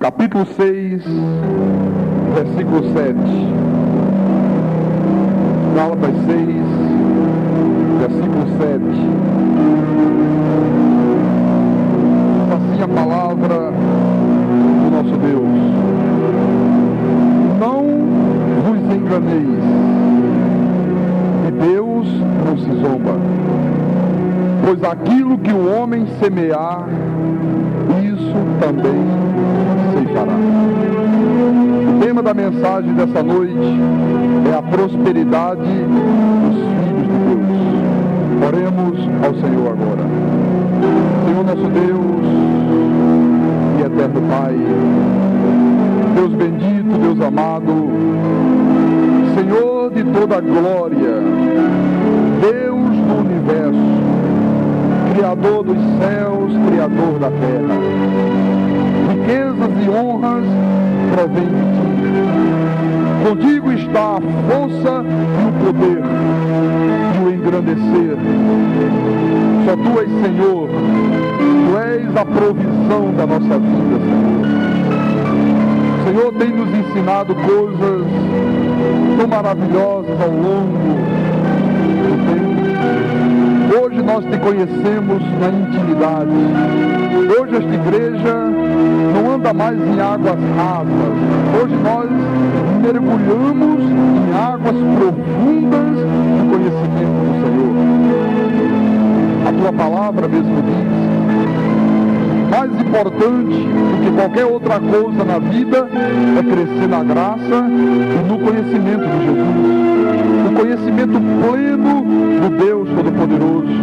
capítulo 6, versículo 7. Gálatas 6, versículo 7. Assim a palavra do nosso Deus: não vos enganeis, de Deus não se zomba, pois aquilo que o homem semear, isso também ceifará. O tema da mensagem dessa noite é a prosperidade dos filhos de Deus. Oremos ao Senhor agora. Senhor nosso Deus e eterno Pai, Deus bendito, Deus amado, Senhor de toda a glória, Deus do universo, Criador dos céus, Criador da terra. Riquezas e honras provêm de ti. Contigo está a força e o poder e o engrandecer. Só tu és Senhor, tu és a provisão da nossa vida, Senhor. O Senhor tem nos ensinado coisas tão maravilhosas ao longo do tempo. Hoje nós te conhecemos na intimidade. Hoje esta igreja não anda mais em águas rasas. Hoje nós mergulhamos em águas profundas do conhecimento do Senhor. A tua palavra mesmo diz: mais importante do que qualquer outra coisa na vida é crescer na graça e no conhecimento de Jesus. O conhecimento pleno do Deus Todo-Poderoso,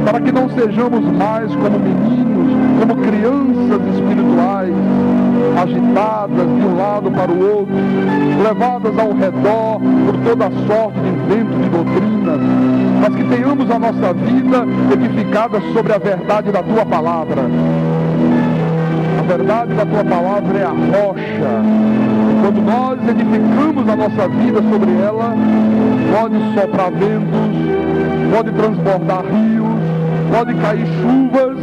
para que não sejamos mais como meninos, como crianças espirituais, agitadas de um lado para o outro, levadas ao redor por toda sorte de vento de doutrinas, mas que tenhamos a nossa vida edificada sobre a verdade da tua palavra. A verdade da tua palavra é a rocha. Quando nós edificamos a nossa vida sobre ela, pode soprar ventos, pode transbordar rios, pode cair chuvas,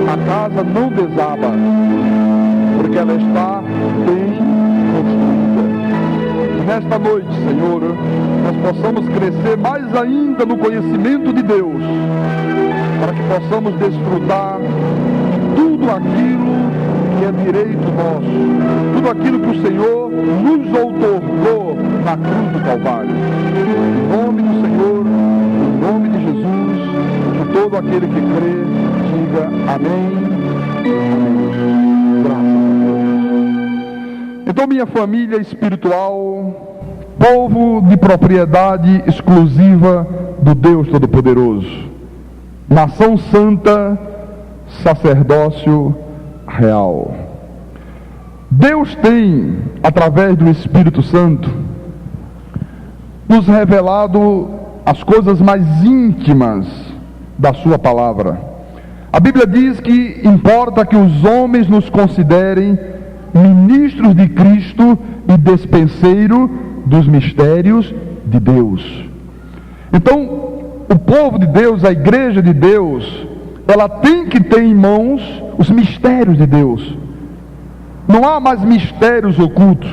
a casa não desaba, porque ela está bem construída. E nesta noite, Senhor, nós possamos crescer mais ainda no conhecimento de Deus, para que possamos desfrutar de tudo aquilo que é direito nosso, tudo aquilo que o Senhor nos outorgou na cruz do Calvário. Em nome do Senhor, em nome de Jesus, que todo aquele que crê diga amém. Amém. Graças a Deus. Então, minha família espiritual, povo de propriedade exclusiva do Deus Todo-Poderoso, nação santa, sacerdócio real. Deus tem, através do Espírito Santo, nos revelado as coisas mais íntimas da sua palavra. A Bíblia diz que importa que os homens nos considerem ministros de Cristo e despenseiro dos mistérios de Deus. Então, o povo de Deus, a igreja de Deus, ela tem que ter em mãos os mistérios de Deus. Não há mais mistérios ocultos.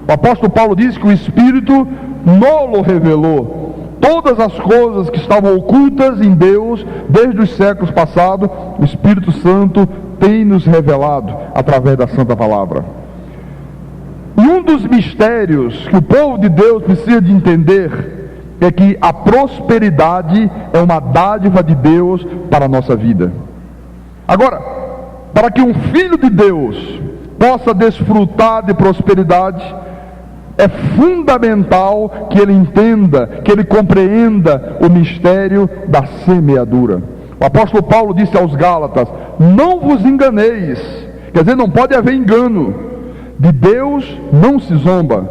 O apóstolo Paulo diz que o Espírito nolo revelou. Todas as coisas que estavam ocultas em Deus, desde os séculos passados, o Espírito Santo tem nos revelado através da Santa Palavra. E um dos mistérios que o povo de Deus precisa de entender é que a prosperidade é uma dádiva de Deus para a nossa vida. Agora, para que um filho de Deus possa desfrutar de prosperidade, é fundamental que ele entenda, que ele compreenda o mistério da semeadura. O apóstolo Paulo disse aos Gálatas: não vos enganeis, quer dizer, não pode haver engano, de Deus não se zomba,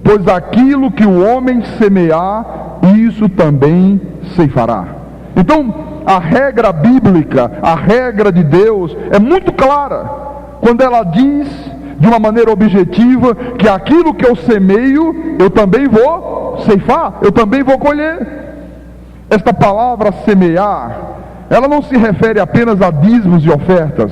pois aquilo que o homem semear, isso também ceifará. Então, a regra bíblica, a regra de Deus é muito clara, quando ela diz de uma maneira objetiva que aquilo que eu semeio, eu também vou ceifar, eu também vou colher. Esta palavra semear, ela não se refere apenas a dízimos e ofertas.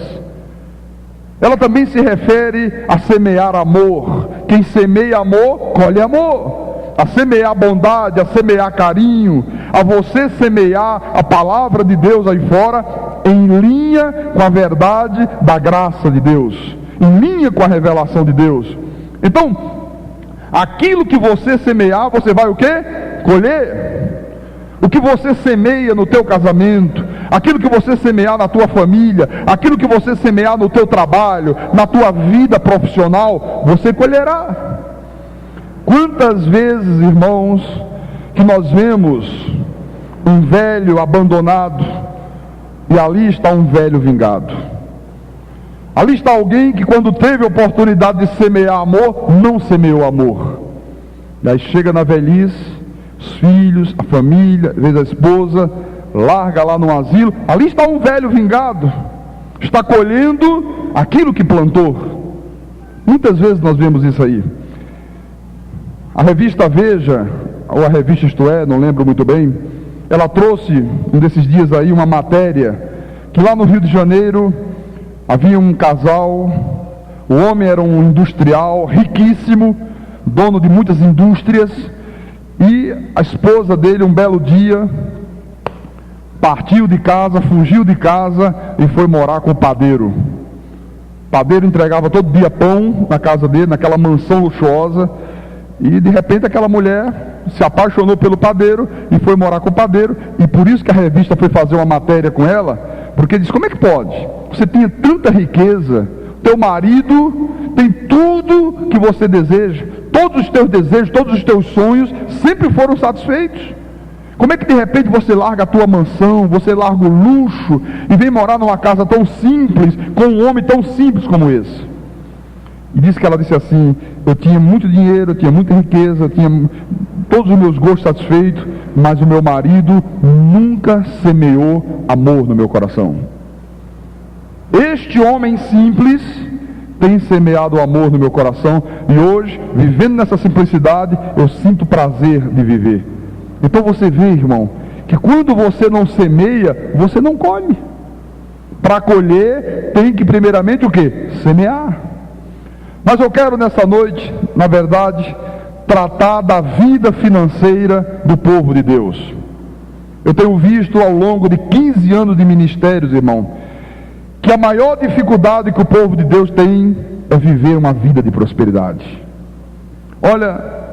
ela também se refere a semear amor. Quem semeia amor, colhe amor. A semear bondade, a semear carinho, a você semear a palavra de Deus aí fora, em linha com a verdade da graça de Deus, em linha com a revelação de Deus. Então, aquilo que você semear, você vai o quê? Colher. O que você semeia no teu casamento, aquilo que você semear na tua família, aquilo que você semear no teu trabalho, na tua vida profissional, você colherá. Quantas vezes, irmãos, que nós vemos um velho abandonado e ali está um velho vingado. Ali está alguém que, quando teve a oportunidade de semear amor, não semeou amor. E aí chega na velhice, os filhos, a família, às vezes a esposa, larga lá no asilo. Ali está um velho vingado, está colhendo aquilo que plantou. Muitas vezes nós vemos isso aí. A revista Veja, ou a revista Isto É, não lembro muito bem, ela trouxe um desses dias aí uma matéria que lá no Rio de Janeiro havia um casal. O homem era um industrial riquíssimo, dono de muitas indústrias, e a esposa dele, um belo dia, partiu de casa, fugiu de casa e foi morar com o padeiro. O padeiro entregava todo dia pão na casa dele, naquela mansão luxuosa. E de repente aquela mulher se apaixonou pelo padeiro e foi morar com o padeiro. E por isso que a revista foi fazer uma matéria com ela, porque disse: como é que pode? Você tinha tanta riqueza, teu marido tem tudo que você deseja, todos os teus desejos, todos os teus sonhos sempre foram satisfeitos. Como é que de repente você larga a tua mansão, você larga o luxo e vem morar numa casa tão simples, com um homem tão simples como esse? E disse que ela disse assim: eu tinha muito dinheiro, eu tinha muita riqueza, eu tinha todos os meus gostos satisfeitos, mas o meu marido nunca semeou amor no meu coração. Este homem simples tem semeado amor no meu coração, e hoje, vivendo nessa simplicidade, eu sinto prazer de viver. Então você vê, irmão, que quando você não semeia, você não colhe. Para colher, tem que primeiramente o quê? Semear. Mas eu quero nessa noite, na verdade, tratar da vida financeira do povo de Deus. Eu tenho visto ao longo de 15 anos de ministérios, irmão, que a maior dificuldade que o povo de Deus tem é viver uma vida de prosperidade. Olha,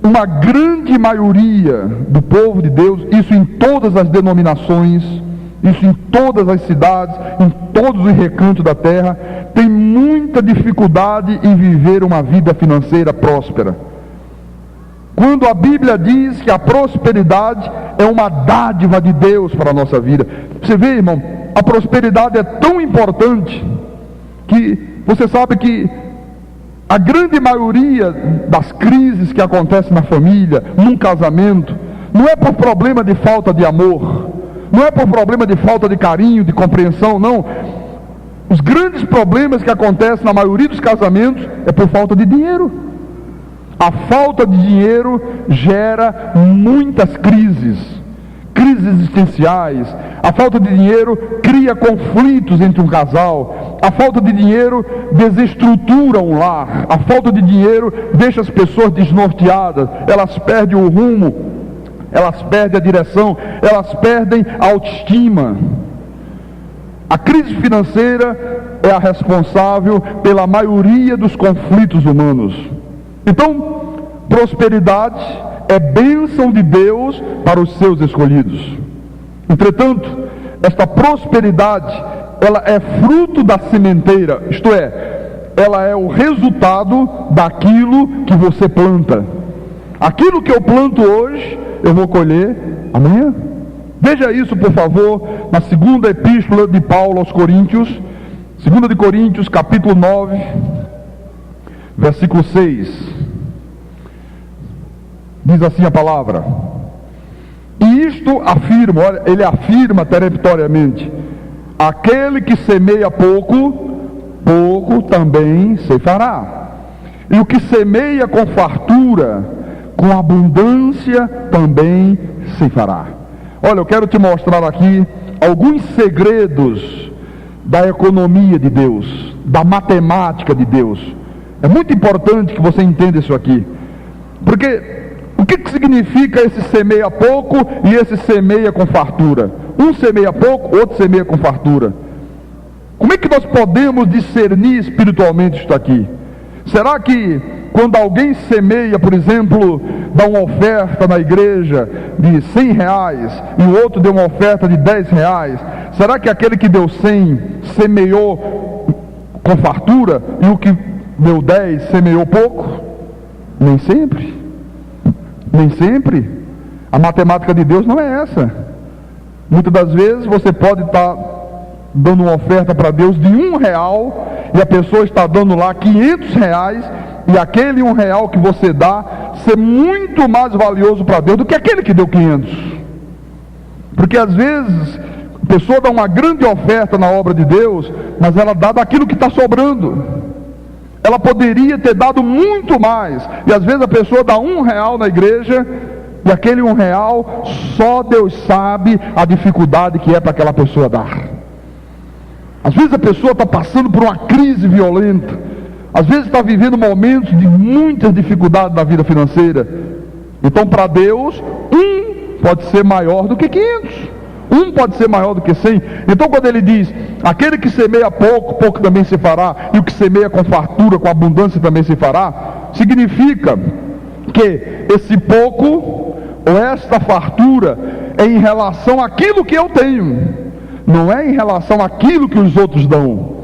uma grande maioria do povo de Deus, isso em todas as denominações, isso em todas as cidades, em todos os recantos da terra, tem muita dificuldade em viver uma vida financeira próspera. Quando a Bíblia diz que a prosperidade é uma dádiva de Deus para a nossa vida. Você vê, irmão, a prosperidade é tão importante que você sabe que a grande maioria das crises que acontecem na família, num casamento, não é por problema de falta de amor, não é por problema de falta de carinho, de compreensão, não. Os grandes problemas que acontecem na maioria dos casamentos é por falta de dinheiro. A falta de dinheiro gera muitas crises existenciais. A falta de dinheiro cria conflitos entre um casal. A falta de dinheiro desestrutura um lar. A falta de dinheiro deixa as pessoas desnorteadas. Elas perdem o rumo, elas perdem a direção, elas perdem a autoestima. A crise financeira é a responsável pela maioria dos conflitos humanos. Então, prosperidade é bênção de Deus para os seus escolhidos. Entretanto, esta prosperidade, ela é fruto da sementeira, isto é, ela é o resultado daquilo que você planta. Aquilo que eu planto hoje, eu vou colher amanhã. Veja isso, por favor, na segunda epístola de Paulo aos Coríntios, 2 de Coríntios, capítulo 9, versículo 6. Diz assim a palavra: e isto afirma, olha, ele afirma peremptoriamente: aquele que semeia pouco, pouco também ceifará. E o que semeia com fartura, com abundância também ceifará. Olha, eu quero te mostrar aqui alguns segredos da economia de Deus, da matemática de Deus. É muito importante que você entenda isso aqui, porque o que significa esse semeia pouco e esse semeia com fartura? Um semeia pouco, outro semeia com fartura. Como é que nós podemos discernir espiritualmente isto aqui? Será que quando alguém semeia, por exemplo, dá uma oferta na igreja de 100 reais e o outro deu uma oferta de 10 reais, será que aquele que deu 100 semeou com fartura e o que deu 10 semeou pouco? Nem sempre. Nem sempre. A matemática de Deus não é essa. Muitas das vezes você pode estar dando uma oferta para Deus de R$1 e a pessoa está dando lá 500 reais, e aquele R$1 que você dá ser muito mais valioso para Deus do que aquele que deu 500. Porque às vezes a pessoa dá uma grande oferta na obra de Deus, mas ela dá daquilo que está sobrando. Ela poderia ter dado muito mais, e às vezes a pessoa dá R$1 na igreja, e aquele R$1 só Deus sabe a dificuldade que é para aquela pessoa dar. Às vezes a pessoa está passando por uma crise violenta, às vezes está vivendo momentos de muitas dificuldades na vida financeira. Então para Deus, pode ser maior do que 500, pode ser maior do que 100. Então quando ele diz, aquele que semeia pouco, pouco também se fará, e o que semeia com fartura, com abundância também se fará, significa que esse pouco, ou esta fartura, é em relação àquilo que eu tenho, não é em relação àquilo que os outros dão.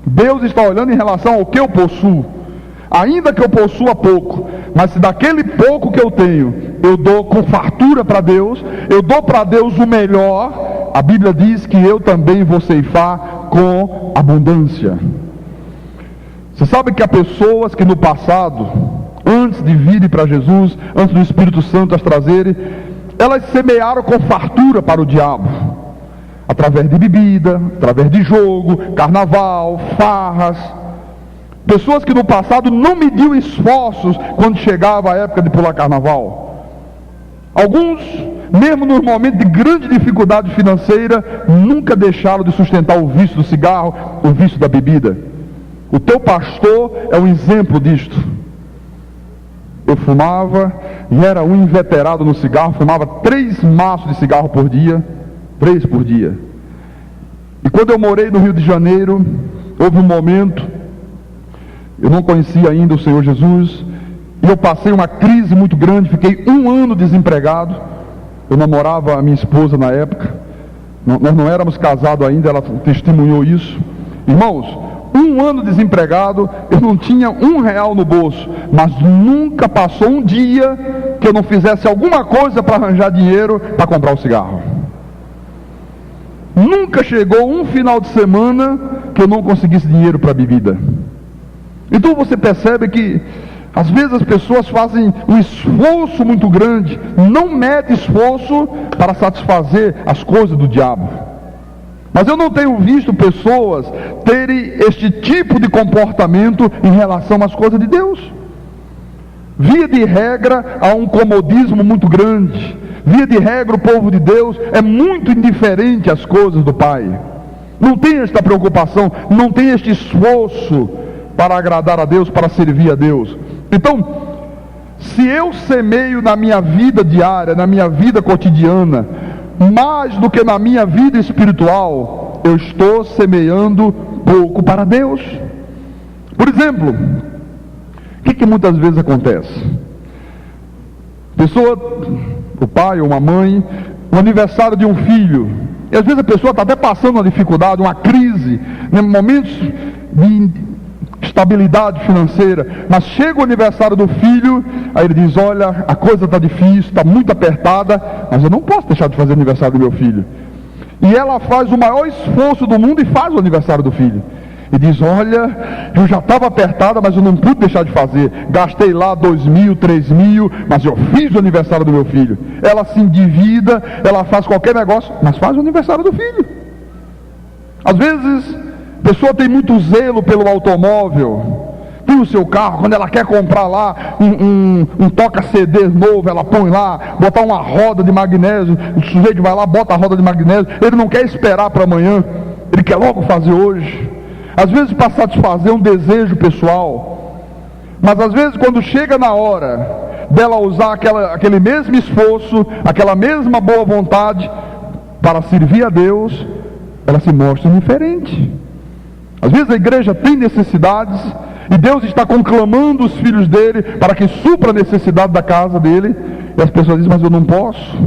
Deus está olhando em relação ao que eu possuo. Ainda que eu possua pouco, mas se daquele pouco que eu tenho, eu dou com fartura para Deus, eu dou para Deus o melhor, a Bíblia diz que eu também vou ceifar com abundância. Você sabe que há pessoas que no passado, antes de virem para Jesus, antes do Espírito Santo as trazerem, elas semearam com fartura para o diabo, através de bebida, através de jogo, carnaval, farras. Pessoas que no passado não mediam esforços quando chegava a época de pular carnaval. Alguns, mesmo nos momentos de grande dificuldade financeira, nunca deixaram de sustentar o vício do cigarro, o vício da bebida. O teu pastor é um exemplo disto. Eu fumava e era um inveterado no cigarro, fumava 3 maços de cigarro por dia, 3 por dia. E quando eu morei no Rio de Janeiro, houve um momento, eu não conhecia ainda o Senhor Jesus, e eu passei uma crise muito grande, fiquei 1 ano desempregado. Eu namorava a minha esposa na época, nós não éramos casados ainda, ela testemunhou isso. Irmãos, 1 ano desempregado, eu não tinha R$1 no bolso, mas nunca passou um dia que eu não fizesse alguma coisa para arranjar dinheiro para comprar o cigarro. Nunca chegou um final de semana que eu não conseguisse dinheiro para a bebida. Então você percebe que às vezes as pessoas fazem um esforço muito grande, não mede esforço para satisfazer as coisas do diabo. Mas eu não tenho visto pessoas terem este tipo de comportamento em relação às coisas de Deus. Via de regra, há um comodismo muito grande. Via de regra, o povo de Deus é muito indiferente às coisas do Pai. Não tem esta preocupação, não tem este esforço para agradar a Deus, para servir a Deus. Então, se eu semeio na minha vida diária, na minha vida cotidiana, mais do que na minha vida espiritual, eu estou semeando pouco para Deus. Por exemplo, o que muitas vezes acontece? Pessoa, o pai ou uma mãe, o aniversário de um filho, e às vezes a pessoa está até passando uma dificuldade, uma crise, né, momentos de estabilidade financeira, mas chega o aniversário do filho, aí ele diz, olha, a coisa está difícil, está muito apertada, mas eu não posso deixar de fazer o aniversário do meu filho. E ela faz o maior esforço do mundo e faz o aniversário do filho. E diz, olha, eu já estava apertada, mas eu não pude deixar de fazer. Gastei lá 2.000, 3.000, mas eu fiz o aniversário do meu filho. Ela se endivida, ela faz qualquer negócio, mas faz o aniversário do filho. Às vezes, a pessoa tem muito zelo pelo automóvel, tem o seu carro, quando ela quer comprar lá um toca-CD novo, ela põe lá, botar uma roda de magnésio, o sujeito vai lá, bota a roda de magnésio, ele não quer esperar para amanhã, ele quer logo fazer hoje. às vezes para satisfazer um desejo pessoal, mas às vezes quando chega na hora dela usar aquele mesmo esforço, aquela mesma boa vontade para servir a Deus, ela se mostra indiferente. Às vezes a igreja tem necessidades e Deus está conclamando os filhos dele para que supra a necessidade da casa dele, e as pessoas dizem: mas eu não posso,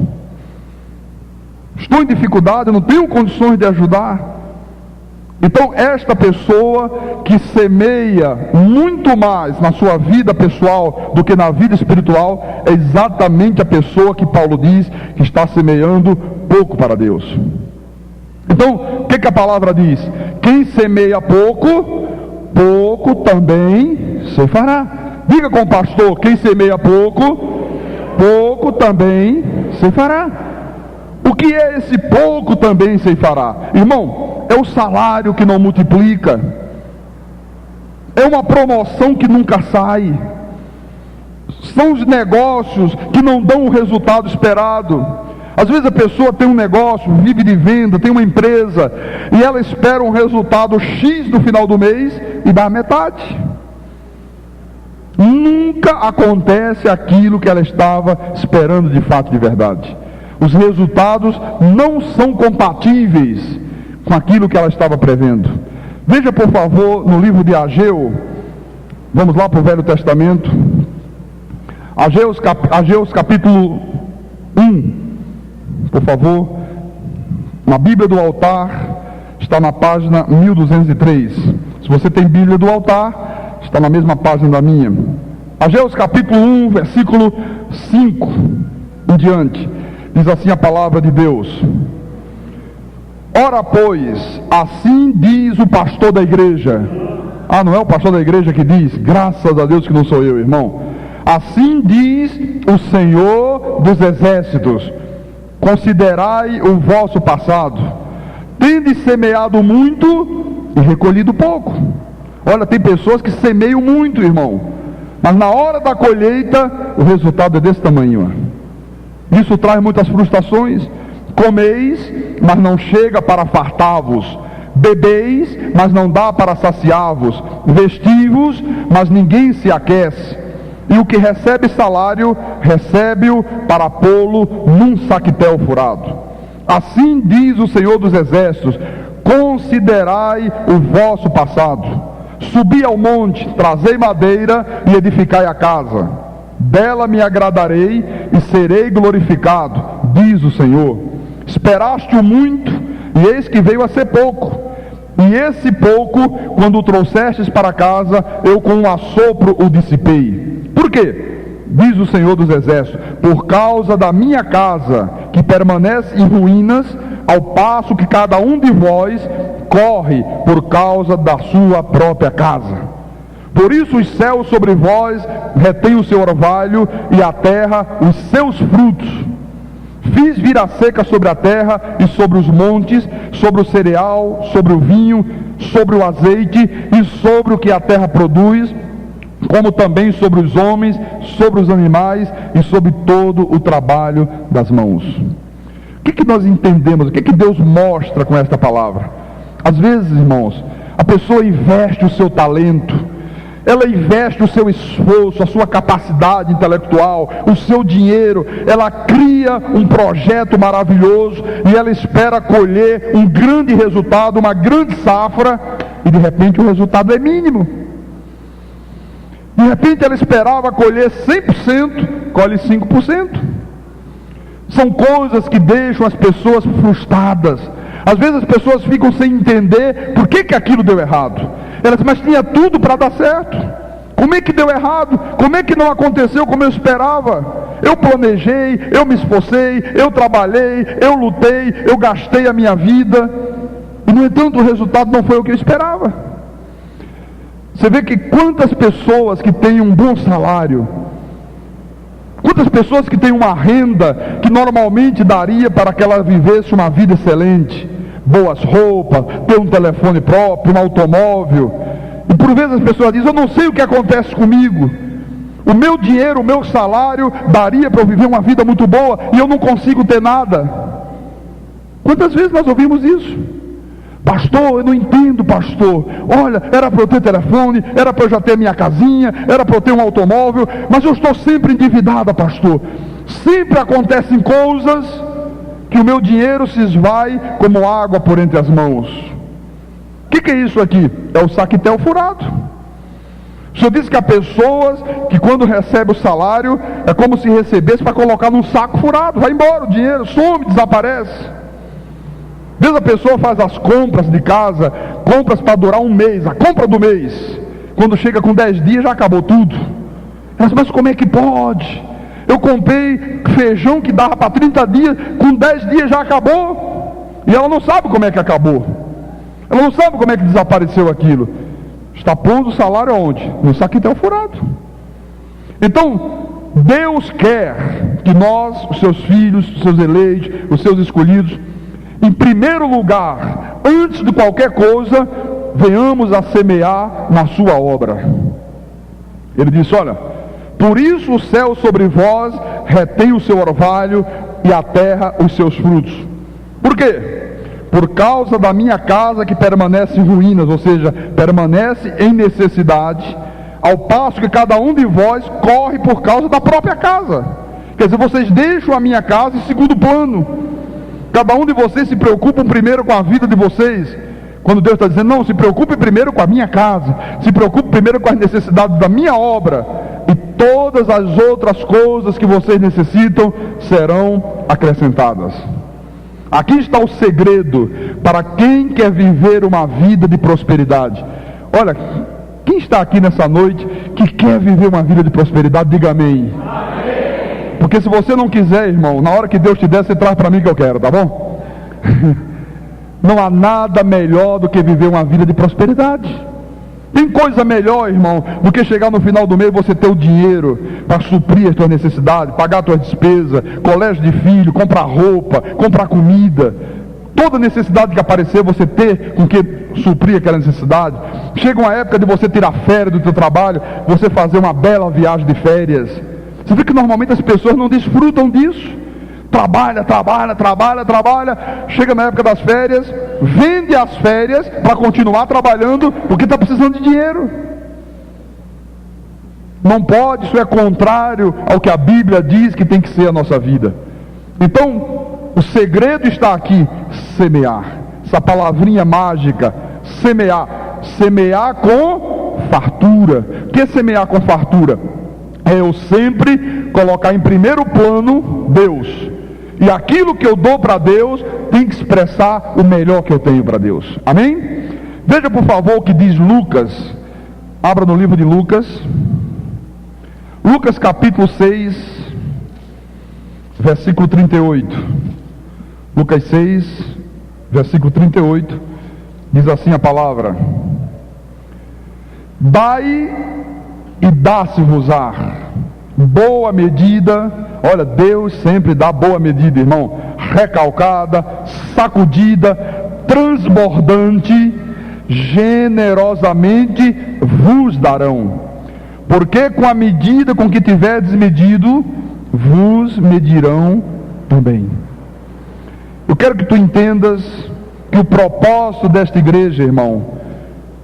estou em dificuldade, eu não tenho condições de ajudar. Então esta pessoa que semeia muito mais na sua vida pessoal do que na vida espiritual, é exatamente a pessoa que Paulo diz que está semeando pouco para Deus. Então, o que a palavra diz? Quem semeia pouco, pouco também ceifará. Diga com o pastor: quem semeia pouco, pouco também ceifará. O que é esse pouco também ceifará? Irmão, é o salário que não multiplica, é uma promoção que nunca sai, são os negócios que não dão o resultado esperado. Às vezes a pessoa tem um negócio, vive de venda, tem uma empresa, e ela espera um resultado X no final do mês e dá a metade. Nunca acontece aquilo que ela estava esperando de fato, de verdade. Os resultados não são compatíveis com aquilo que ela estava prevendo. Veja, por favor, no livro de Ageu, vamos lá para o Velho Testamento, Ageu capítulo 1. Por favor, na Bíblia do altar, está na página 1203. Se você tem Bíblia do altar, está na mesma página da minha. Ageu capítulo 1, versículo 5 em diante. Diz assim a palavra de Deus: ora, pois, assim diz o pastor da igreja. Ah, não é o pastor da igreja que diz? Graças a Deus que não sou eu, irmão. Assim diz o Senhor dos exércitos: considerai o vosso passado, tendes semeado muito e recolhido pouco. Olha, tem pessoas que semeiam muito, irmão, mas na hora da colheita o resultado é desse tamanho. Isso traz muitas frustrações. Comeis, mas não chega para fartar-vos. Bebeis, mas não dá para saciar-vos. Vestivos, mas ninguém se aquece. E o que recebe salário, recebe-o para pô-lo num saquetel furado. Assim diz o Senhor dos Exércitos: considerai o vosso passado. Subi ao monte, trazei madeira e edificai a casa. Dela me agradarei e serei glorificado, diz o Senhor. Esperaste o muito, e eis que veio a ser pouco. E esse pouco, quando o trouxestes para casa, eu com um assopro o dissipei. Por quê? Diz o Senhor dos Exércitos: por causa da minha casa, que permanece em ruínas, ao passo que cada um de vós corre por causa da sua própria casa. Por isso os céus sobre vós retêm o seu orvalho, e a terra os seus frutos. Fiz vir a seca sobre a terra e sobre os montes, sobre o cereal, sobre o vinho, sobre o azeite e sobre o que a terra produz, como também sobre os homens, sobre os animais e sobre todo o trabalho das mãos. O que nós entendemos? O que Deus mostra com esta palavra? Às vezes, irmãos, a pessoa investe o seu talento, ela investe o seu esforço, a sua capacidade intelectual, o seu dinheiro, ela cria um projeto maravilhoso e ela espera colher um grande resultado, uma grande safra, e de repente o resultado é mínimo. De repente ela esperava colher 100%, colhe 5%. São coisas que deixam as pessoas frustradas. Às vezes as pessoas ficam sem entender por que aquilo deu errado. Elas, mas tinha tudo para dar certo. Como é que deu errado? Como é que não aconteceu como eu esperava? Eu planejei, eu me esforcei, eu trabalhei, eu lutei, eu gastei a minha vida, e no entanto o resultado não foi o que eu esperava. Você vê que quantas pessoas que têm um bom salário, quantas pessoas que têm uma renda que normalmente daria para que ela vivesse uma vida excelente, boas roupas, ter um telefone próprio, um automóvel, e por vezes as pessoas dizem: eu não sei o que acontece comigo, o meu dinheiro, o meu salário daria para eu viver uma vida muito boa e eu não consigo ter nada. Quantas vezes nós ouvimos isso? Pastor, eu não entendo, pastor. Olha, era para eu ter telefone, era para eu já ter minha casinha, era para eu ter um automóvel, mas eu estou sempre endividada, pastor. Sempre acontecem coisas que o meu dinheiro se esvai como água por entre as mãos. O que é isso aqui? É o saquetel furado. O senhor disse que há pessoas que quando recebe o salário é como se recebesse para colocar num saco furado. Vai embora o dinheiro, some, desaparece. Às vezes a pessoa faz as compras de casa, compras para durar um mês, a compra do mês. Quando chega com 10 dias já acabou tudo. Ela diz, mas como é que pode? Eu comprei feijão que dava para 30 dias, com 10 dias já acabou. E ela não sabe como é que acabou. Ela não sabe como é que desapareceu aquilo. Está pondo o salário aonde? No saquetel furado. Então, Deus quer que nós, os seus filhos, os seus eleitos, os seus escolhidos, em primeiro lugar, antes de qualquer coisa, venhamos a semear na sua obra. Ele disse, olha, por isso o céu sobre vós retém o seu orvalho e a terra os seus frutos. Por quê? Por causa da minha casa que permanece em ruínas, ou seja, permanece em necessidade, ao passo que cada um de vós corre por causa da própria casa. Quer dizer, vocês deixam a minha casa em segundo plano. Cada um de vocês se preocupa primeiro com a vida de vocês. Quando Deus está dizendo, não, se preocupe primeiro com a minha casa, se preocupe primeiro com as necessidades da minha obra, e todas as outras coisas que vocês necessitam serão acrescentadas. Aqui está o segredo para quem quer viver uma vida de prosperidade. Olha, quem está aqui nessa noite que quer viver uma vida de prosperidade, diga amém. Porque se você não quiser, irmão, na hora que Deus te der, você traz para mim que eu quero, tá bom? Não há nada melhor do que viver uma vida de prosperidade. Tem coisa melhor, irmão, do que chegar no final do mês você ter o dinheiro para suprir as tuas necessidades, pagar as tuas despesas, colégio de filho, comprar roupa, comprar comida. Toda necessidade que aparecer, você ter com que suprir aquela necessidade. Chega uma época de você tirar férias do teu trabalho, você fazer uma bela viagem de férias. Você vê que normalmente as pessoas não desfrutam disso. Trabalha, chega na época das férias, vende as férias para continuar trabalhando, porque está precisando de dinheiro. Não pode, isso é contrário ao que a Bíblia diz que tem que ser a nossa vida. Então, o segredo está aqui, semear. Essa palavrinha mágica, semear. Semear com fartura. O que é semear com fartura? É eu sempre colocar em primeiro plano Deus. E aquilo que eu dou para Deus tem que expressar o melhor que eu tenho para Deus. Amém? Veja por favor o que diz Lucas. Abra no livro de Lucas. Lucas capítulo 6, versículo 38. Lucas 6, versículo 38. Diz assim a palavra: Dai e dá-se-vos-á boa medida. Olha, Deus sempre dá boa medida, irmão, recalcada, sacudida, transbordante, generosamente vos darão, porque com a medida com que tiverdes medido, vos medirão também. Eu quero que tu entendas que o propósito desta igreja, irmão,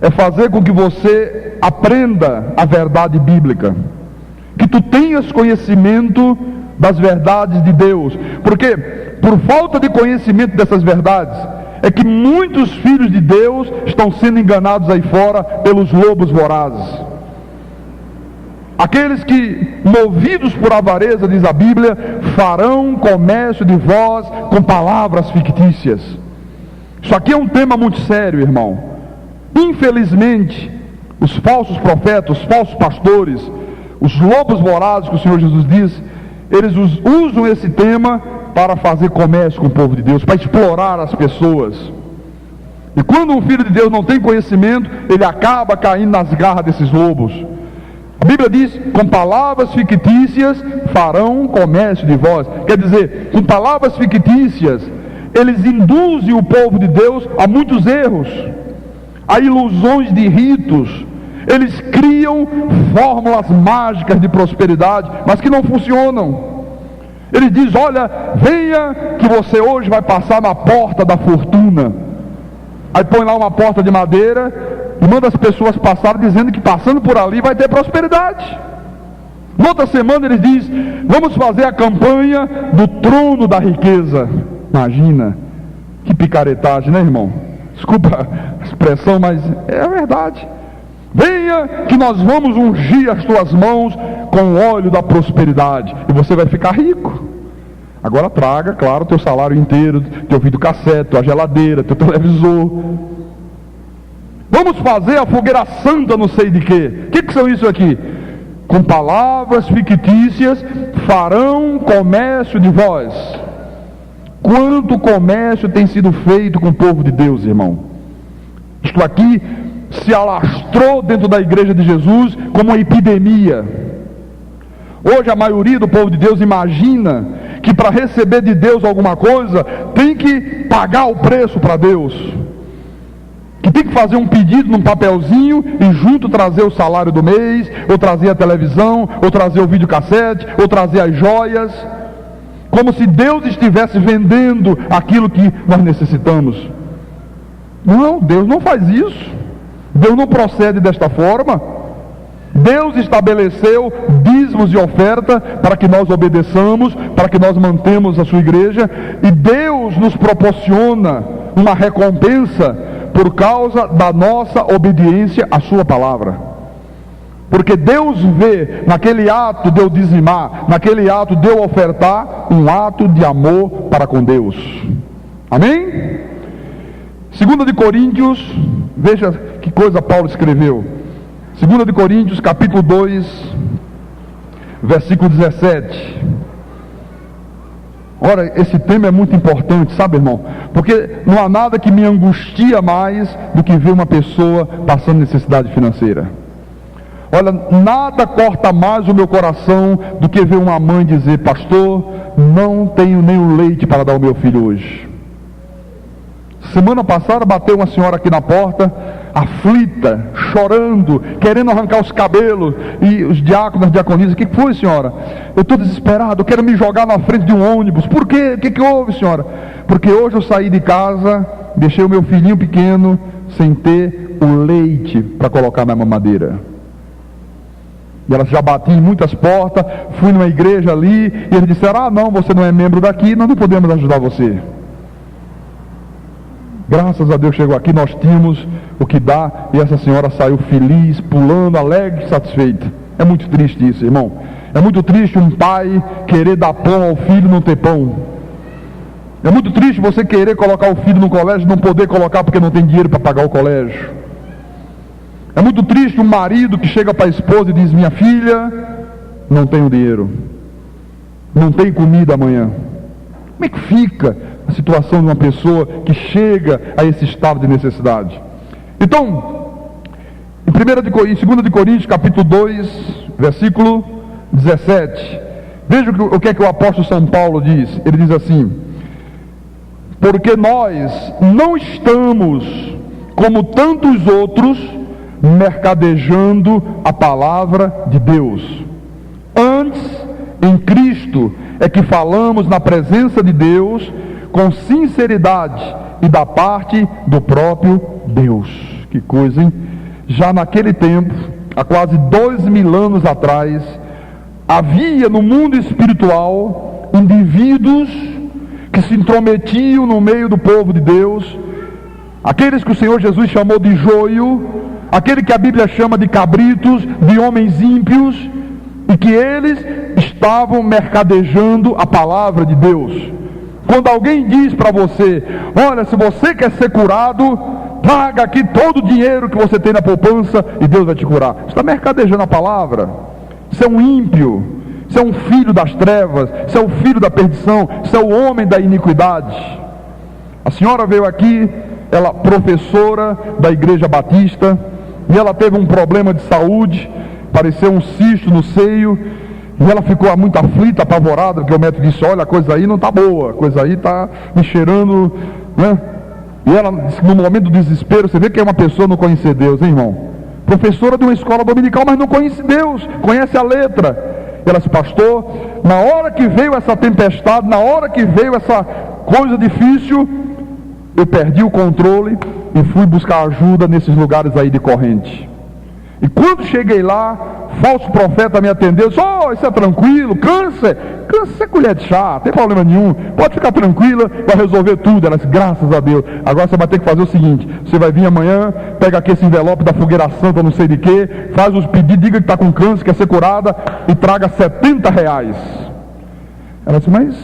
é fazer com que você aprenda a verdade bíblica, que tu tenhas conhecimento das verdades de Deus, porque por falta de conhecimento dessas verdades é que muitos filhos de Deus estão sendo enganados aí fora pelos lobos vorazes. Aqueles que, movidos por avareza, diz a Bíblia, farão comércio de vós com palavras fictícias. Isso aqui é um tema muito sério, irmão. Infelizmente, os falsos profetas, os falsos pastores, os lobos vorazes que o Senhor Jesus diz, eles usam esse tema para fazer comércio com o povo de Deus, para explorar as pessoas. E quando um filho de Deus não tem conhecimento, ele acaba caindo nas garras desses lobos. A Bíblia diz, com palavras fictícias farão comércio de vós. Quer dizer, com palavras fictícias, eles induzem o povo de Deus a muitos erros, a ilusões de ritos. Eles criam fórmulas mágicas de prosperidade, mas que não funcionam. Ele diz, olha, venha que você hoje vai passar na porta da fortuna. Aí põe lá uma porta de madeira e manda as pessoas passarem dizendo que passando por ali vai ter prosperidade. Na outra semana eles dizem: vamos fazer a campanha do trono da riqueza. Imagina, que picaretagem, né, irmão? Desculpa a expressão, mas é a verdade. Venha que nós vamos ungir as tuas mãos com o óleo da prosperidade e você vai ficar rico. Agora traga, claro, teu salário inteiro, teu videocassete, tua geladeira, teu televisor. Vamos fazer a fogueira santa não sei de quê. O que são isso aqui? Com palavras fictícias farão comércio de vós. Quanto comércio tem sido feito com o povo de Deus, irmão? Isto aqui se alastrou dentro da igreja de Jesus como uma epidemia. Hoje a maioria do povo de Deus imagina que para receber de Deus alguma coisa tem que pagar o preço para Deus, que tem que fazer um pedido num papelzinho e junto trazer o salário do mês, ou trazer a televisão, ou trazer o videocassete, ou trazer as joias, como se Deus estivesse vendendo aquilo que nós necessitamos. Não, Deus não faz isso. Deus não procede desta forma. Deus estabeleceu dízimos e oferta para que nós obedeçamos, para que nós mantemos a sua igreja, e Deus nos proporciona uma recompensa por causa da nossa obediência à sua palavra. Porque Deus vê naquele ato de eu dizimar, naquele ato de eu ofertar, um ato de amor para com Deus. Amém? 2 de Coríntios, veja que coisa Paulo escreveu. 2 de Coríntios, capítulo 2, versículo 17. Ora, esse tema é muito importante, sabe, irmão? Porque não há nada que me angustia mais do que ver uma pessoa passando necessidade financeira. Olha, nada corta mais o meu coração do que ver uma mãe dizer: pastor, não tenho nem o leite para dar ao meu filho hoje. Semana passada bateu uma senhora aqui na porta, aflita, chorando, querendo arrancar os cabelos, e os diáconos, as diaconisas: o que foi, senhora? Eu estou desesperado, eu quero me jogar na frente de um ônibus. Por quê? O que houve, senhora? Porque hoje eu saí de casa, deixei o meu filhinho pequeno sem ter o leite para colocar na mamadeira. E ela já batia em muitas portas, fui numa igreja ali, e eles disseram: ah não, você não é membro daqui, nós não podemos ajudar você. Graças a Deus chegou aqui, nós tínhamos o que dá, e essa senhora saiu feliz, pulando, alegre, satisfeita. É muito triste isso, irmão. É muito triste um pai querer dar pão ao filho e não ter pão. É muito triste você querer colocar o filho no colégio e não poder colocar porque não tem dinheiro para pagar o colégio. É muito triste um marido que chega para a esposa e diz: minha filha, não tenho dinheiro, não tem comida amanhã. Como é que fica a situação de uma pessoa que chega a esse estado de necessidade? Então, em 2 de Coríntios, capítulo 2, versículo 17, veja o que é que o apóstolo São Paulo diz. Ele diz assim: porque nós não estamos como tantos outros mercadejando a palavra de Deus. Antes, em Cristo é que falamos na presença de Deus com sinceridade e da parte do próprio Deus. Que coisa, hein? Já naquele tempo, há quase 2000 anos atrás, havia no mundo espiritual indivíduos que se intrometiam no meio do povo de Deus, aqueles que o Senhor Jesus chamou de joio, aquele que a Bíblia chama de cabritos, de homens ímpios, e que eles estavam mercadejando a palavra de Deus. Quando alguém diz para você: olha, se você quer ser curado, traga aqui todo o dinheiro que você tem na poupança e Deus vai te curar. Você está mercadejando a palavra. Você é um ímpio, você é um filho das trevas, você é o filho da perdição, você é o homem da iniquidade. A senhora veio aqui, ela professora da igreja batista, e ela teve um problema de saúde, pareceu um cisto no seio, e ela ficou muito aflita, apavorada, porque o médico disse: olha, a coisa aí não está boa, a coisa aí está me cheirando, né? E ela, no momento do desespero, você vê que é uma pessoa não conhecer Deus, hein, irmão? Professora de uma escola dominical, mas não conhece Deus, conhece a letra. Ela disse: pastor, na hora que veio essa tempestade, na hora que veio essa coisa difícil, eu perdi o controle e fui buscar ajuda nesses lugares aí de corrente. E quando cheguei lá, falso profeta me atendeu, disse: "Oh, isso é tranquilo, câncer é colher de chá, não tem problema nenhum, pode ficar tranquila, vai resolver tudo." Ela disse: "Graças a Deus, agora você vai ter que fazer o seguinte, você vai vir amanhã, pega aqui esse envelope da Fogueira Santa, não sei de que, faz os pedidos, diga que está com câncer, quer ser curada, e traga R$70. Ela disse: "Mas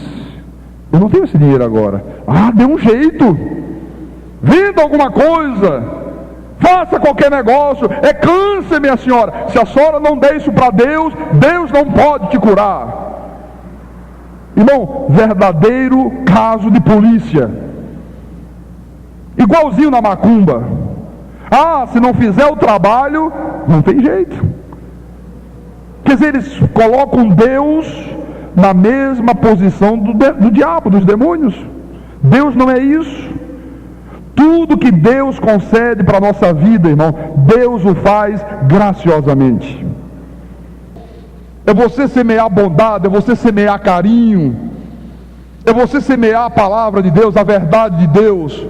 eu não tenho esse dinheiro agora." "Ah, dê um jeito, venda alguma coisa, faça qualquer negócio, é câncer, minha senhora. Se a senhora não der isso para Deus, Deus não pode te curar." Irmão, verdadeiro caso de polícia, igualzinho na macumba. Ah, se não fizer o trabalho, não tem jeito. Quer dizer, eles colocam Deus na mesma posição do diabo, dos demônios. Deus não é isso. Tudo que Deus concede para a nossa vida, irmão, Deus o faz graciosamente. É você semear bondade, é você semear carinho, é você semear a palavra de Deus, a verdade de Deus.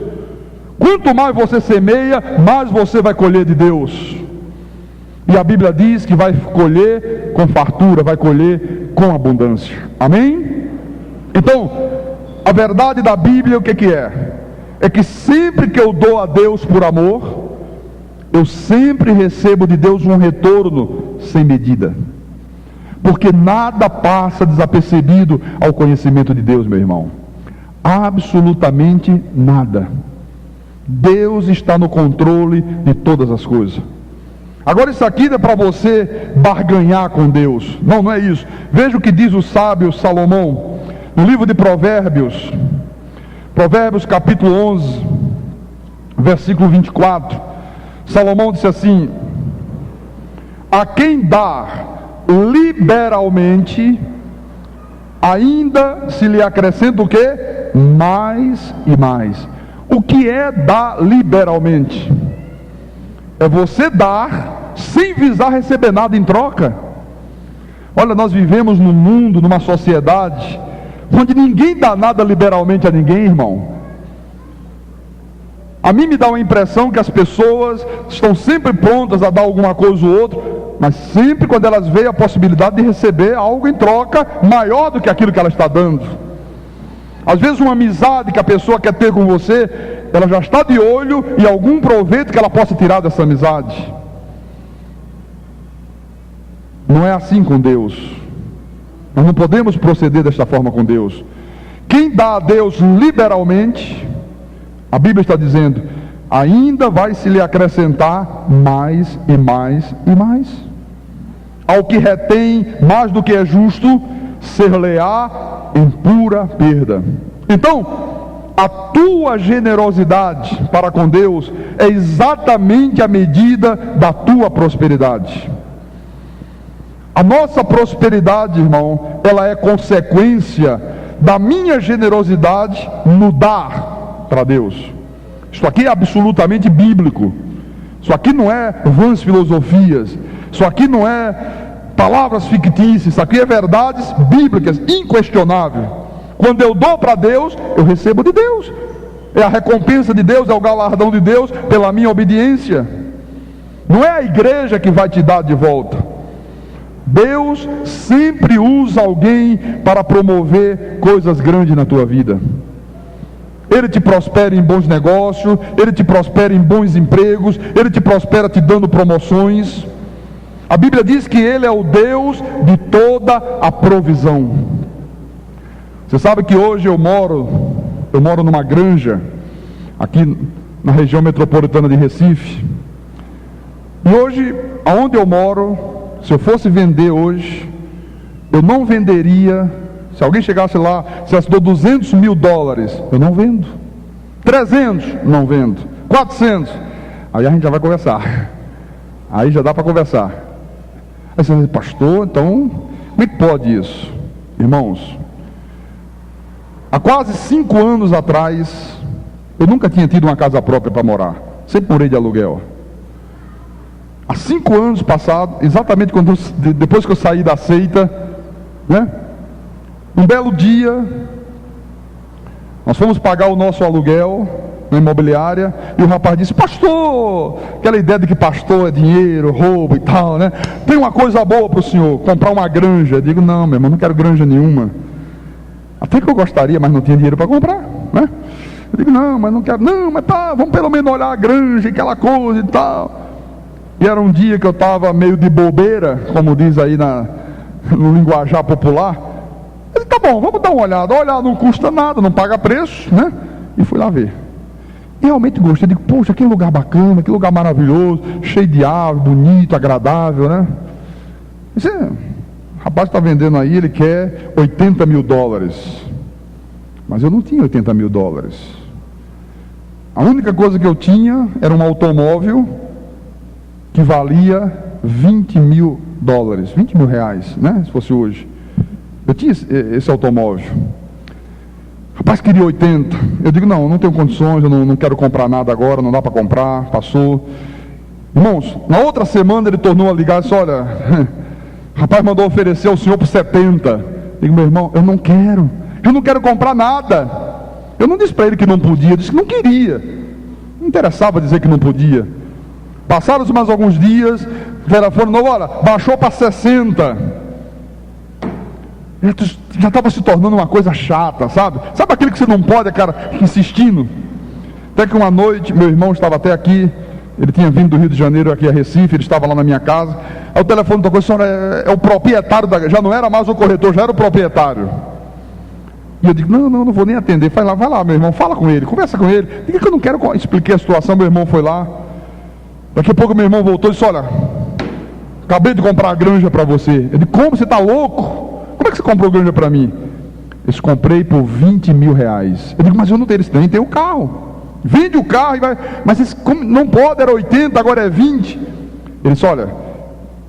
Quanto mais você semeia, mais você vai colher de Deus. E a Bíblia diz que vai colher com fartura, vai colher com abundância. Amém? Então, a verdade da Bíblia, o que é? É que sempre que eu dou a Deus por amor, eu sempre recebo de Deus um retorno sem medida. Porque nada passa desapercebido ao conhecimento de Deus, meu irmão. Absolutamente nada. Deus está no controle de todas as coisas. Agora isso aqui não é para você barganhar com Deus. Não, não é isso. Veja o que diz o sábio Salomão, no livro de Provérbios. Provérbios capítulo 11, versículo 24. Salomão disse assim: "A quem dá liberalmente, ainda se lhe acrescenta o quê? Mais e mais." O que é dar liberalmente? É você dar sem visar receber nada em troca. Olha, nós vivemos num mundo, numa sociedade onde ninguém dá nada liberalmente a ninguém, irmão. A mim me dá uma impressão que as pessoas estão sempre prontas a dar alguma coisa ou outra, mas sempre quando elas veem a possibilidade de receber algo em troca maior do que aquilo que ela está dando. Às vezes uma amizade que a pessoa quer ter com você, ela já está de olho em algum proveito que ela possa tirar dessa amizade. Não é assim com Deus. Nós não podemos proceder desta forma com Deus. Quem dá a Deus liberalmente, a Bíblia está dizendo, ainda vai se lhe acrescentar mais e mais e mais. Ao que retém mais do que é justo, ser-lhe-á em pura perda. Então, a tua generosidade para com Deus é exatamente a medida da tua prosperidade. A nossa prosperidade, irmão, ela é consequência da minha generosidade no dar para Deus. Isso aqui é absolutamente bíblico. Isso aqui não é vãs filosofias. Isso aqui não é palavras fictícias. Isso aqui é verdades bíblicas, inquestionáveis. Quando eu dou para Deus, eu recebo de Deus. É a recompensa de Deus, é o galardão de Deus pela minha obediência. Não é a igreja que vai te dar de volta. Deus sempre usa alguém para promover coisas grandes na tua vida. Ele te prospera em bons negócios, Ele te prospera em bons empregos, Ele te prospera te dando promoções. A Bíblia diz que Ele é o Deus de toda a provisão. Você sabe que hoje eu moro numa granja, aqui na região metropolitana de Recife. E hoje, aonde eu moro, se eu fosse vender hoje, eu não venderia. Se alguém chegasse lá, se eu dou $200 mil, eu não vendo. 300, não vendo. 400, aí a gente já vai conversar. Aí já dá para conversar. Aí você diz: pastor, então, como é que pode isso? Irmãos, há quase 5 anos atrás, eu nunca tinha tido uma casa própria para morar. Sempre morei de aluguel. Há 5 anos passados, exatamente depois que eu saí da seita, né? Um belo dia, nós fomos pagar o nosso aluguel, na imobiliária, e o rapaz disse: pastor, aquela ideia de que pastor é dinheiro, roubo e tal, né? Tem uma coisa boa para o senhor, comprar uma granja. Eu digo: não, meu irmão, não quero granja nenhuma. Até que eu gostaria, mas não tinha dinheiro para comprar, né? Eu digo: não, mas não quero, não, mas tá, vamos pelo menos olhar a granja, aquela coisa e tal. E era um dia que eu estava meio de bobeira, como diz aí no linguajar popular. Eu disse: tá bom, vamos dar uma olhada. Olhar não custa nada, não paga preço, né? E fui lá ver. E realmente gostei. Eu digo: poxa, que lugar bacana, que lugar maravilhoso, cheio de árvore, bonito, agradável, né? Esse rapaz está vendendo aí, ele quer $80 mil. Mas eu não tinha $80 mil. A única coisa que eu tinha era um automóvel que valia $20 mil, $20 mil, né? Se fosse hoje. Eu tinha esse automóvel. O rapaz queria 80. Eu digo: não, eu não tenho condições, eu não quero comprar nada agora, não dá para comprar, passou. Irmãos, na outra semana ele tornou a ligar e disse: olha, o rapaz mandou oferecer ao senhor por 70. Eu digo: meu irmão, eu não quero comprar nada. Eu não disse para ele que não podia, eu disse que não queria. Não interessava dizer que não podia. Passaram-se mais alguns dias, o telefone novo, olha, baixou para 60. Já estava se tornando uma coisa chata, sabe? Sabe aquele que você não pode, cara, insistindo? Até que uma noite, meu irmão estava até aqui, ele tinha vindo do Rio de Janeiro aqui a Recife, ele estava lá na minha casa. Aí o telefone tocou: senhor, é o proprietário já não era mais o corretor, já era o proprietário. E eu digo: não vou nem atender. Vai lá, meu irmão, fala com ele, conversa com ele. Diga que eu não quero. Expliquei a situação, meu irmão foi lá. Daqui a pouco meu irmão voltou e disse: olha, acabei de comprar a granja para você. Eu digo: como? Você está louco? Como é que você comprou granja para mim? Eu disse: comprei por $20 mil. Eu digo: mas eu não tenho, eles tem o carro. Vende o carro e vai. Mas esse, não pode, era 80, agora é 20. Ele disse: olha,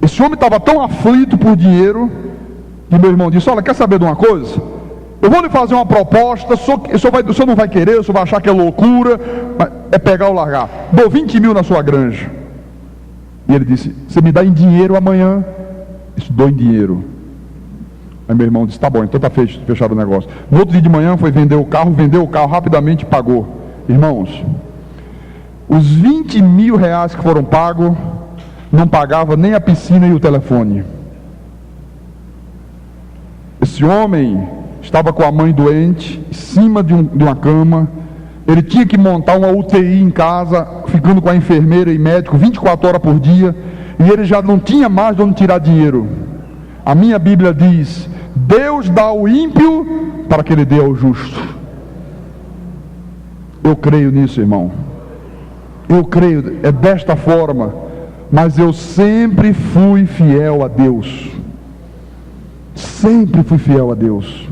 esse homem estava tão aflito por dinheiro, que meu irmão disse: olha, quer saber de uma coisa? Eu vou lhe fazer uma proposta, o senhor não vai querer, o senhor vai achar que é loucura, mas é pegar ou largar. Dou 20 mil na sua granja. E ele disse: você me dá em dinheiro amanhã? Isso, dou em dinheiro. Aí meu irmão disse: tá bom, então está fechado o negócio. No outro dia de manhã foi vender o carro, vendeu o carro rapidamente e pagou. Irmãos, os $20 mil que foram pagos, não pagava nem a piscina e o telefone. Esse homem estava com a mãe doente, em cima de uma cama. Ele tinha que montar uma UTI em casa, ficando com a enfermeira e médico 24 horas por dia. E ele já não tinha mais de onde tirar dinheiro. A minha Bíblia diz: Deus dá ao ímpio para que ele dê ao justo. Eu creio nisso, irmão. Eu creio, é desta forma. Mas eu sempre fui fiel a Deus. Sempre fui fiel a Deus.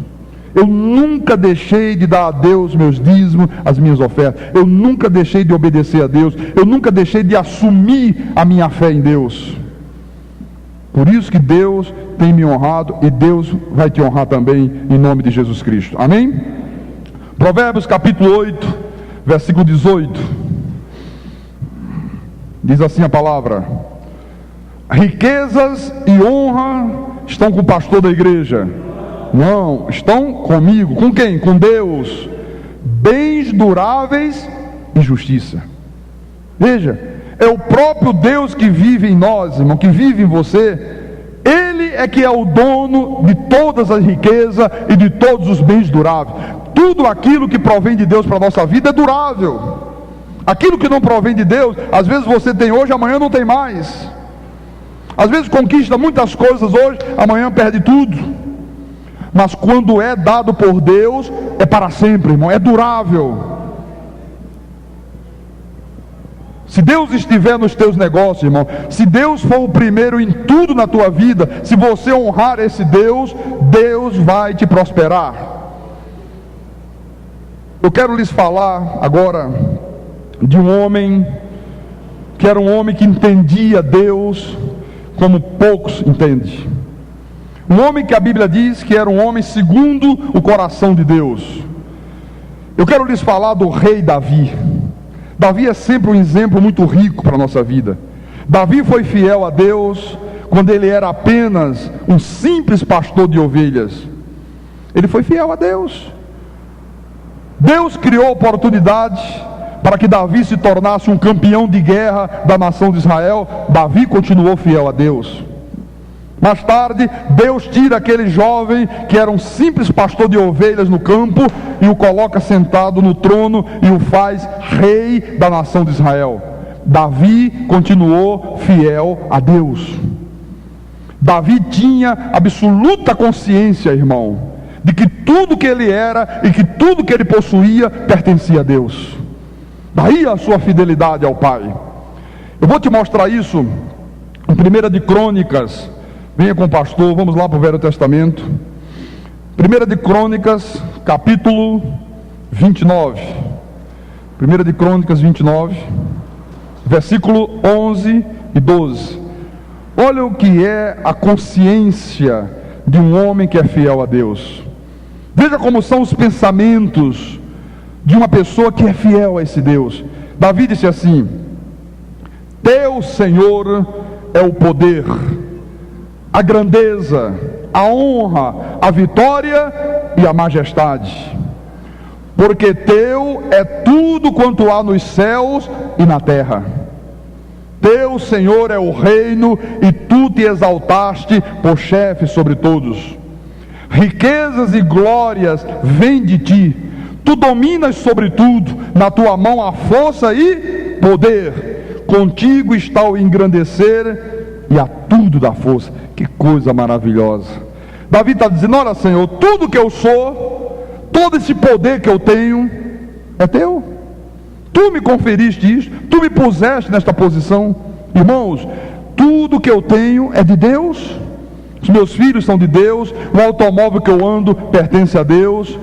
Eu nunca deixei de dar a Deus meus dízimos, as minhas ofertas. Eu nunca deixei de obedecer a Deus. Eu nunca deixei de assumir a minha fé em Deus. Por isso que Deus tem me honrado e Deus vai te honrar também, em nome de Jesus Cristo. Amém? Provérbios capítulo 8, versículo 18. Diz assim a palavra: riquezas e honra estão com o pastor da igreja. Não, estão comigo. Com quem? Com Deus. Bens duráveis e justiça. Veja, é o próprio Deus que vive em nós, irmão, que vive em você. Ele é que é o dono de todas as riquezas e de todos os bens duráveis. Tudo aquilo que provém de Deus para a nossa vida é durável. Aquilo que não provém de Deus, às vezes você tem hoje, amanhã não tem mais. Às vezes conquista muitas coisas hoje, amanhã perde tudo. Mas quando é dado por Deus, é para sempre, irmão, é durável. Se Deus estiver nos teus negócios, irmão, se Deus for o primeiro em tudo na tua vida, se você honrar esse Deus, Deus vai te prosperar. Eu quero lhes falar agora de um homem, que era um homem que entendia Deus como poucos entendem. Um homem que a Bíblia diz que era um homem segundo o coração de Deus. Eu quero lhes falar do rei Davi. Davi é sempre um exemplo muito rico para a nossa vida. Davi foi fiel a Deus quando ele era apenas um simples pastor de ovelhas. Ele foi fiel a Deus. Deus criou oportunidade para que Davi se tornasse um campeão de guerra da nação de Israel, Davi continuou fiel a Deus. Mais tarde, Deus tira aquele jovem que era um simples pastor de ovelhas no campo e o coloca sentado no trono e o faz rei da nação de Israel. Davi continuou fiel a Deus. Davi tinha absoluta consciência, irmão, de que tudo que ele era e que tudo que ele possuía pertencia a Deus. Daí a sua fidelidade ao Pai. Eu vou te mostrar isso em 1 de Crônicas. Venha com o pastor, vamos lá para o Velho Testamento. 1 de Crônicas, capítulo 29. 1 de Crônicas 29, versículo 11 e 12. Olha o que é a consciência de um homem que é fiel a Deus. Veja como são os pensamentos de uma pessoa que é fiel a esse Deus. Davi disse assim: Teu, Senhor, é o poder, a grandeza, a honra, a vitória e a majestade. Porque teu é tudo quanto há nos céus e na terra. Teu, Senhor, é o reino, e tu te exaltaste por chefe sobre todos. Riquezas e glórias vêm de ti. Tu dominas sobre tudo. Na tua mão há força e poder. Contigo está o engrandecer e a tudo dá força. Que coisa maravilhosa. Davi está dizendo: olha, Senhor, tudo que eu sou, todo esse poder que eu tenho é teu. Tu me conferiste isso, tu me puseste nesta posição. Irmãos, tudo que eu tenho é de Deus. Os meus filhos são de Deus. O automóvel que eu ando pertence a Deus.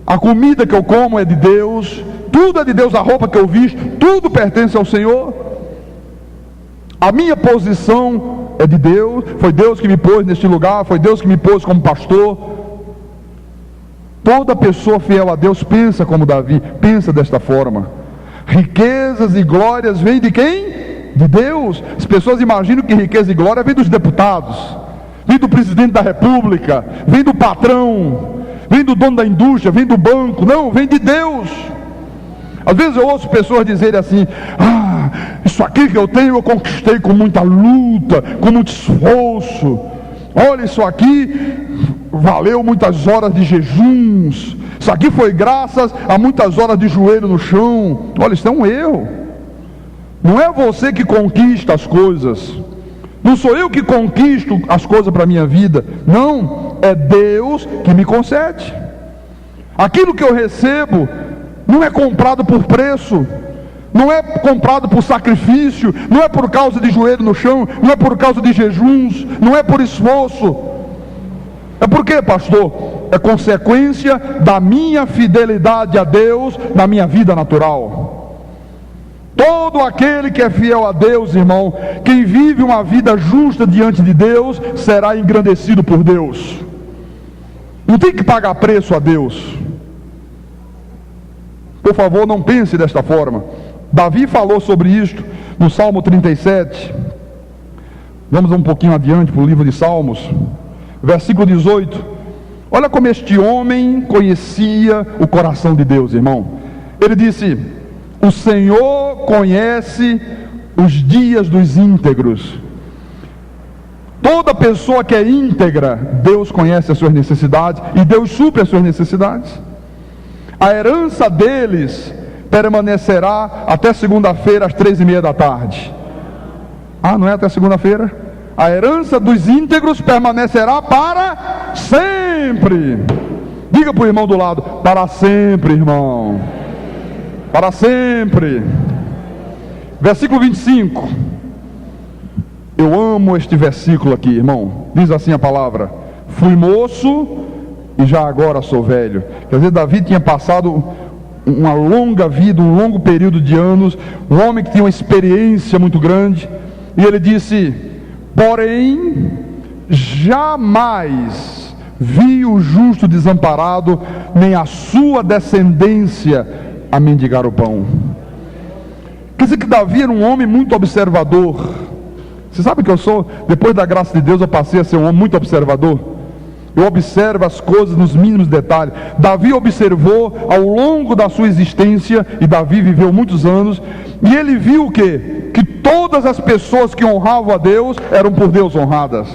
A comida que eu como é de Deus. Tudo é de Deus. A roupa que eu visto, tudo pertence ao Senhor. A minha posição é de Deus. Foi Deus que me pôs neste lugar. Foi Deus que me pôs como pastor. Toda pessoa fiel a Deus pensa como Davi, pensa desta forma. Riquezas e glórias vêm de quem? De Deus. As pessoas imaginam que riqueza e glória vem dos deputados, vem do presidente da república, vem do patrão, vem do dono da indústria, vem do banco. Não, vem de Deus. Às vezes eu ouço pessoas dizerem assim: isso aqui que eu tenho eu conquistei com muita luta, com muito esforço. Olha, isso aqui valeu muitas horas de jejuns. Isso aqui foi graças a muitas horas de joelho no chão. Olha, isso é um erro. Não é você que conquista as coisas. Não sou eu que conquisto as coisas para a minha vida. Não, é Deus que me concede. Aquilo que eu recebo não é comprado por preço, não é comprado por sacrifício, não é por causa de joelho no chão, não é por causa de jejuns, não é por esforço. É por quê, pastor? É consequência da minha fidelidade a Deus na minha vida natural. Todo aquele que é fiel a Deus, irmão, quem vive uma vida justa diante de Deus, será engrandecido por Deus. Não tem que pagar preço a Deus. Por favor, não pense desta forma. Davi falou sobre isto no Salmo 37. Vamos um pouquinho adiante para o livro de Salmos, versículo 18. Olha como este homem conhecia o coração de Deus, irmão. Ele disse: o Senhor conhece os dias dos íntegros. Toda pessoa que é íntegra, Deus conhece as suas necessidades e Deus supre as suas necessidades. A herança deles permanecerá até segunda-feira às 3:30 da tarde. Não é até segunda-feira? A herança dos íntegros permanecerá para sempre. Diga para o irmão do lado: para sempre, irmão. Para sempre. Versículo 25. Eu amo este versículo aqui, irmão. Diz assim a palavra: fui moço e já agora sou velho. Quer dizer, Davi tinha passado uma longa vida, um longo período de anos, um homem que tinha uma experiência muito grande. E ele disse: porém, jamais vi o justo desamparado, nem a sua descendência a mendigar o pão. Quer dizer que Davi era um homem muito observador. Você sabe que eu sou, depois da graça de Deus, eu passei a ser um homem muito observador. Eu observo as coisas nos mínimos detalhes. Davi observou ao longo da sua existência, e Davi viveu muitos anos, e ele viu o quê? Que todas as pessoas que honravam a Deus eram por Deus honradas.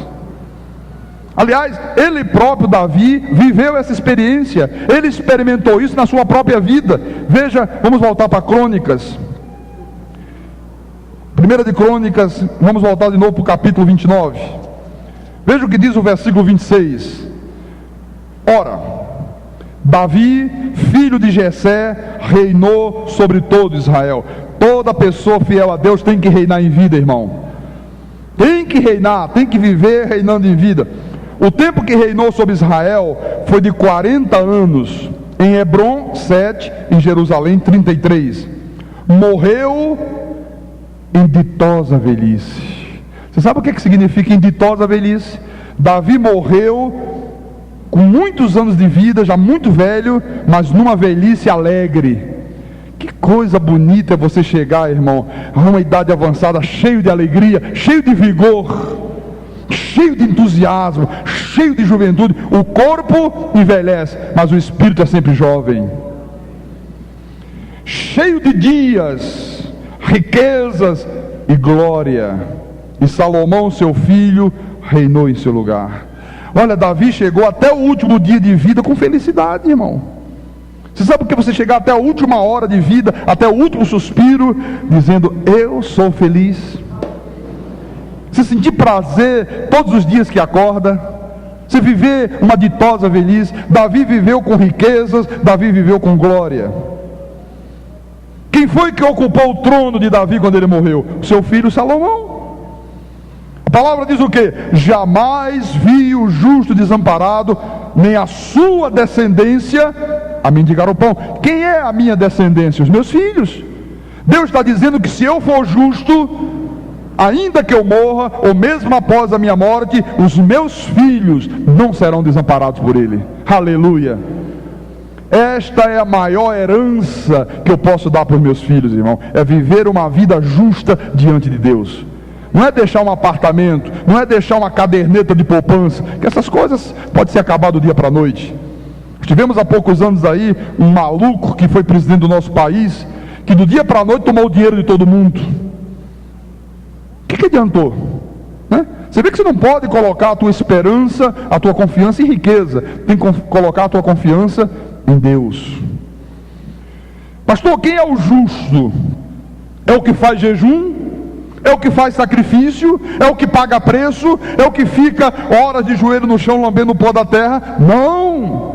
Aliás, ele próprio, Davi, viveu essa experiência. Ele experimentou isso na sua própria vida. Veja, vamos voltar para Crônicas. 1 de Crônicas, vamos voltar de novo para o capítulo 29. Veja o que diz o versículo 26. Ora, Davi, filho de Jessé, reinou sobre todo Israel. Toda pessoa fiel a Deus tem que reinar em vida, irmão. Tem que reinar, tem que viver reinando em vida. O tempo que reinou sobre Israel foi de 40 anos. Em Hebrom, 7, em Jerusalém, 33. Morreu em ditosa velhice. Você sabe o que significa em ditosa velhice? Davi morreu com muitos anos de vida, já muito velho, mas numa velhice alegre. Que coisa bonita é você chegar, irmão, a uma idade avançada, cheio de alegria, cheio de vigor, cheio de entusiasmo, cheio de juventude. O corpo envelhece, mas o espírito é sempre jovem. Cheio de dias, riquezas e glória. E Salomão, seu filho, reinou em seu lugar. Olha, Davi chegou até o último dia de vida com felicidade, irmão. Você sabe o que? Você chegar até a última hora de vida, até o último suspiro, dizendo: eu sou feliz. Você sentir prazer todos os dias que acorda. Você viver uma ditosa velhice. Davi viveu com riquezas, Davi viveu com glória. Quem foi que ocupou o trono de Davi quando ele morreu? Seu filho Salomão. A palavra diz o quê? Jamais vi o justo desamparado, nem a sua descendência a mendigar o pão. Quem é a minha descendência? Os meus filhos. Deus está dizendo que se eu for justo, ainda que eu morra, ou mesmo após a minha morte, os meus filhos não serão desamparados por Ele. Aleluia. Esta é a maior herança que eu posso dar para os meus filhos, irmão. É viver uma vida justa diante de Deus. Não é deixar um apartamento, não é deixar uma caderneta de poupança, que essas coisas podem ser acabadas do dia para a noite. Tivemos há poucos anos aí um maluco que foi presidente do nosso país, que do dia para a noite tomou o dinheiro de todo mundo. O que adiantou? Né? Você vê que você não pode colocar a tua esperança, a tua confiança em riqueza. Tem que colocar a tua confiança em Deus. Pastor, quem é o justo? É o que faz jejum? É o que faz sacrifício? É o que paga preço? É o que fica horas de joelho no chão lambendo o pó da terra? Não!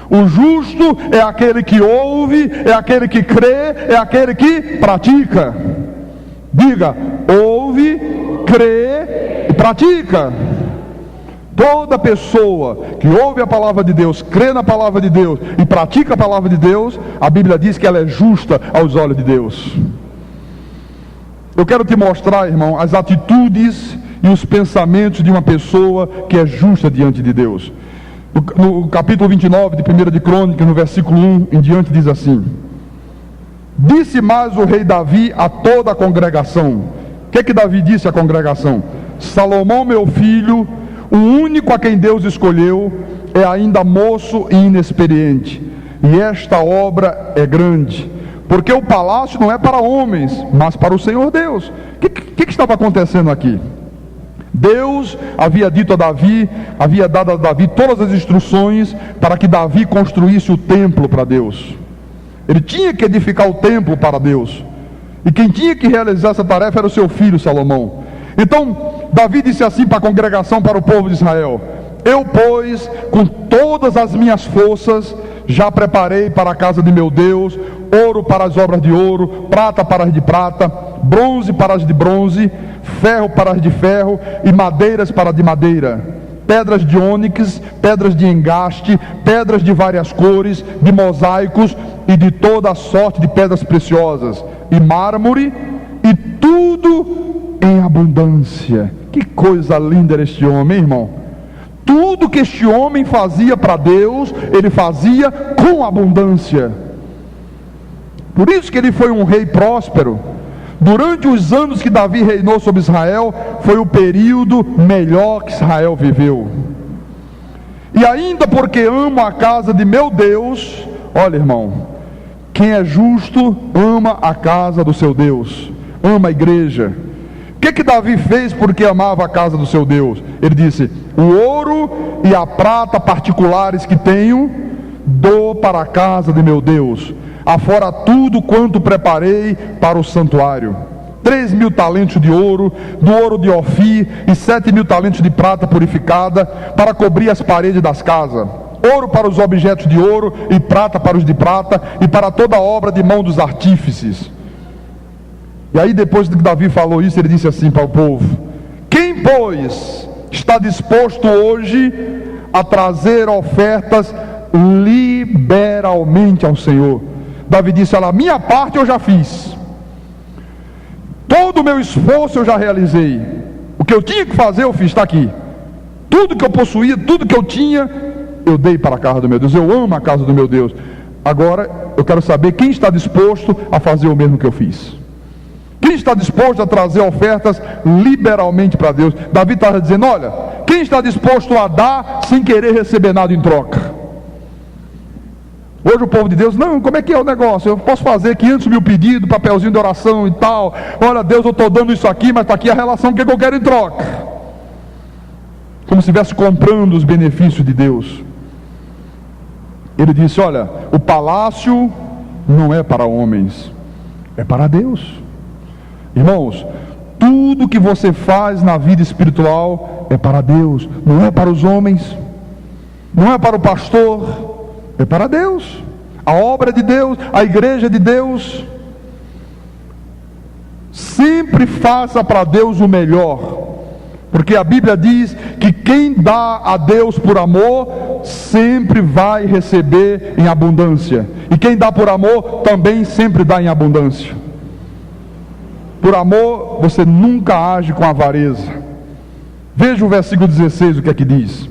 O justo é aquele que ouve, é aquele que crê, é aquele que pratica. Diga: ouve, crê e pratica. Toda pessoa que ouve a palavra de Deus, crê na palavra de Deus e pratica a palavra de Deus, a Bíblia diz que ela é justa aos olhos de Deus. Eu quero te mostrar, irmão, as atitudes e os pensamentos de uma pessoa que é justa diante de Deus. No capítulo 29 de 1 de Crônicas, no versículo 1 em diante, diz assim: disse mais o rei Davi a toda a congregação. O que Davi disse à congregação? Salomão, meu filho, o único a quem Deus escolheu, é ainda moço e inexperiente, e esta obra é grande, porque o palácio não é para homens, mas para o Senhor Deus. O que estava acontecendo aqui? Deus havia dito a Davi, havia dado a Davi todas as instruções para que Davi construísse o templo para Deus. Ele tinha que edificar o templo para Deus, e quem tinha que realizar essa tarefa era o seu filho Salomão. Então Davi disse assim para a congregação, para o povo de Israel: eu, pois, com todas as minhas forças, já preparei para a casa de meu Deus ouro para as obras de ouro, prata para as de prata, bronze para as de bronze, ferro para as de ferro e madeiras para as de madeira, pedras de ônix, pedras de engaste, pedras de várias cores, de mosaicos e de toda a sorte de pedras preciosas, e mármore, e tudo em abundância. Que coisa linda era este homem, irmão. Tudo que este homem fazia para Deus, ele fazia com abundância. Por isso que ele foi um rei próspero. Durante os anos que Davi reinou sobre Israel, foi o período melhor que Israel viveu. E ainda porque amo a casa de meu Deus, olha, irmão, quem é justo ama a casa do seu Deus, ama a igreja. O que Davi fez porque amava a casa do seu Deus? Ele disse: o ouro e a prata particulares que tenho, dou para a casa de meu Deus, afora tudo quanto preparei para o santuário. 3.000 talentos de ouro, do ouro de Ofir, e 7.000 talentos de prata purificada, para cobrir as paredes das casas. Ouro para os objetos de ouro, e prata para os de prata, e para toda a obra de mão dos artífices. E aí, depois que Davi falou isso, ele disse assim para o povo: quem, pois, está disposto hoje a trazer ofertas liberalmente ao Senhor? Davi disse: olha, a minha parte eu já fiz, todo o meu esforço eu já realizei, o que eu tinha que fazer eu fiz, está aqui. Tudo que eu possuía, tudo que eu tinha, eu dei para a casa do meu Deus. Eu amo a casa do meu Deus. Agora eu quero saber quem está disposto a fazer o mesmo que eu fiz. Quem está disposto a trazer ofertas liberalmente para Deus? Davi estava dizendo: olha, quem está disposto a dar sem querer receber nada em troca? Hoje o povo de Deus: não, como é que é o negócio? Eu posso fazer 500.000 pedidos, papelzinho de oração e tal. Olha, Deus, eu estou dando isso aqui, mas está aqui a relação, o que eu quero em troca? Como se estivesse comprando os benefícios de Deus. Ele disse: olha, o palácio não é para homens, é para Deus. Irmãos, tudo que você faz na vida espiritual é para Deus, não é para os homens, não é para o pastor, é para Deus. A obra de Deus, a igreja de Deus. Sempre faça para Deus o melhor, porque a Bíblia diz que quem dá a Deus por amor sempre vai receber em abundância, e quem dá por amor também sempre dá em abundância. Por amor você nunca age com avareza. Veja o versículo 16, o que é que diz: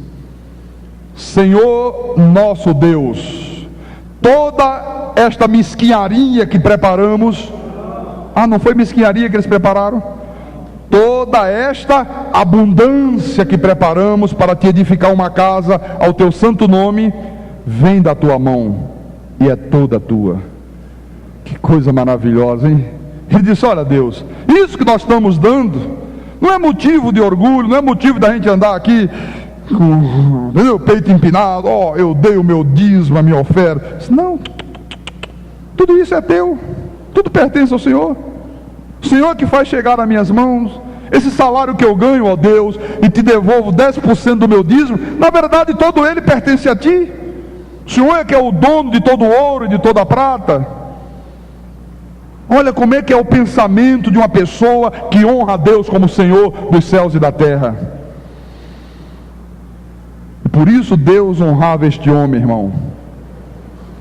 Senhor nosso Deus, toda esta mesquinharia que preparamos, não foi mesquinharia que eles prepararam? Toda esta abundância que preparamos para te edificar uma casa ao teu santo nome, vem da tua mão e é toda tua. Que coisa maravilhosa, hein? Ele disse: olha, Deus, isso que nós estamos dando não é motivo de orgulho, não é motivo da gente andar aqui com o peito empinado: eu dei o meu dízimo, a minha oferta. Não, tudo isso é teu, tudo pertence ao Senhor. O Senhor que faz chegar nas minhas mãos. Esse salário que eu ganho, ó Deus, e te devolvo 10% do meu dízimo, na verdade todo ele pertence a ti. O Senhor é que é o dono de todo o ouro e de toda a prata. Olha como é que é o pensamento de uma pessoa que honra a Deus como Senhor dos céus e da terra. E por isso Deus honrava este homem, irmão.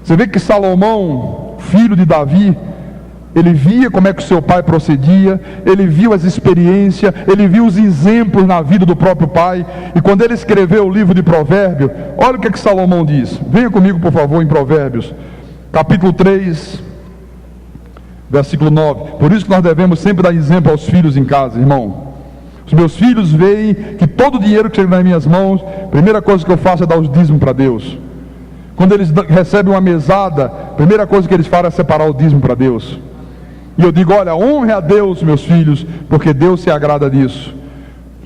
Você vê que Salomão, filho de Davi, ele via como é que o seu pai procedia, ele viu as experiências, ele viu os exemplos na vida do próprio pai. E quando ele escreveu o livro de Provérbios, olha o que é que Salomão diz. Venha comigo, por favor, em Provérbios, capítulo 3, versículo 9. Por isso que nós devemos sempre dar exemplo aos filhos em casa, irmão. Os meus filhos veem que todo o dinheiro que chega nas minhas mãos, a primeira coisa que eu faço é dar os dízimos para Deus. Quando eles recebem uma mesada, a primeira coisa que eles fazem é separar o dízimo para Deus. E eu digo: olha, honre a Deus, meus filhos, porque Deus se agrada disso.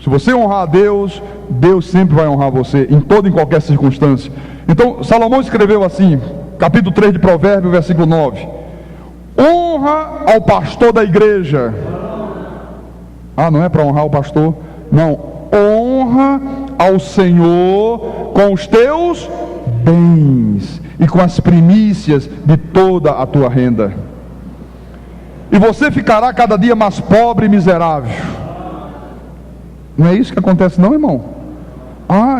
Se você honrar a Deus, Deus sempre vai honrar você, em toda e qualquer circunstância. Então, Salomão escreveu assim, capítulo 3 de Provérbios, versículo 9: honra ao pastor da igreja. Não é para honrar o pastor? Não, honra ao Senhor com os teus bens e com as primícias de toda a tua renda, e você ficará cada dia mais pobre e miserável. Não é isso que acontece não, irmão?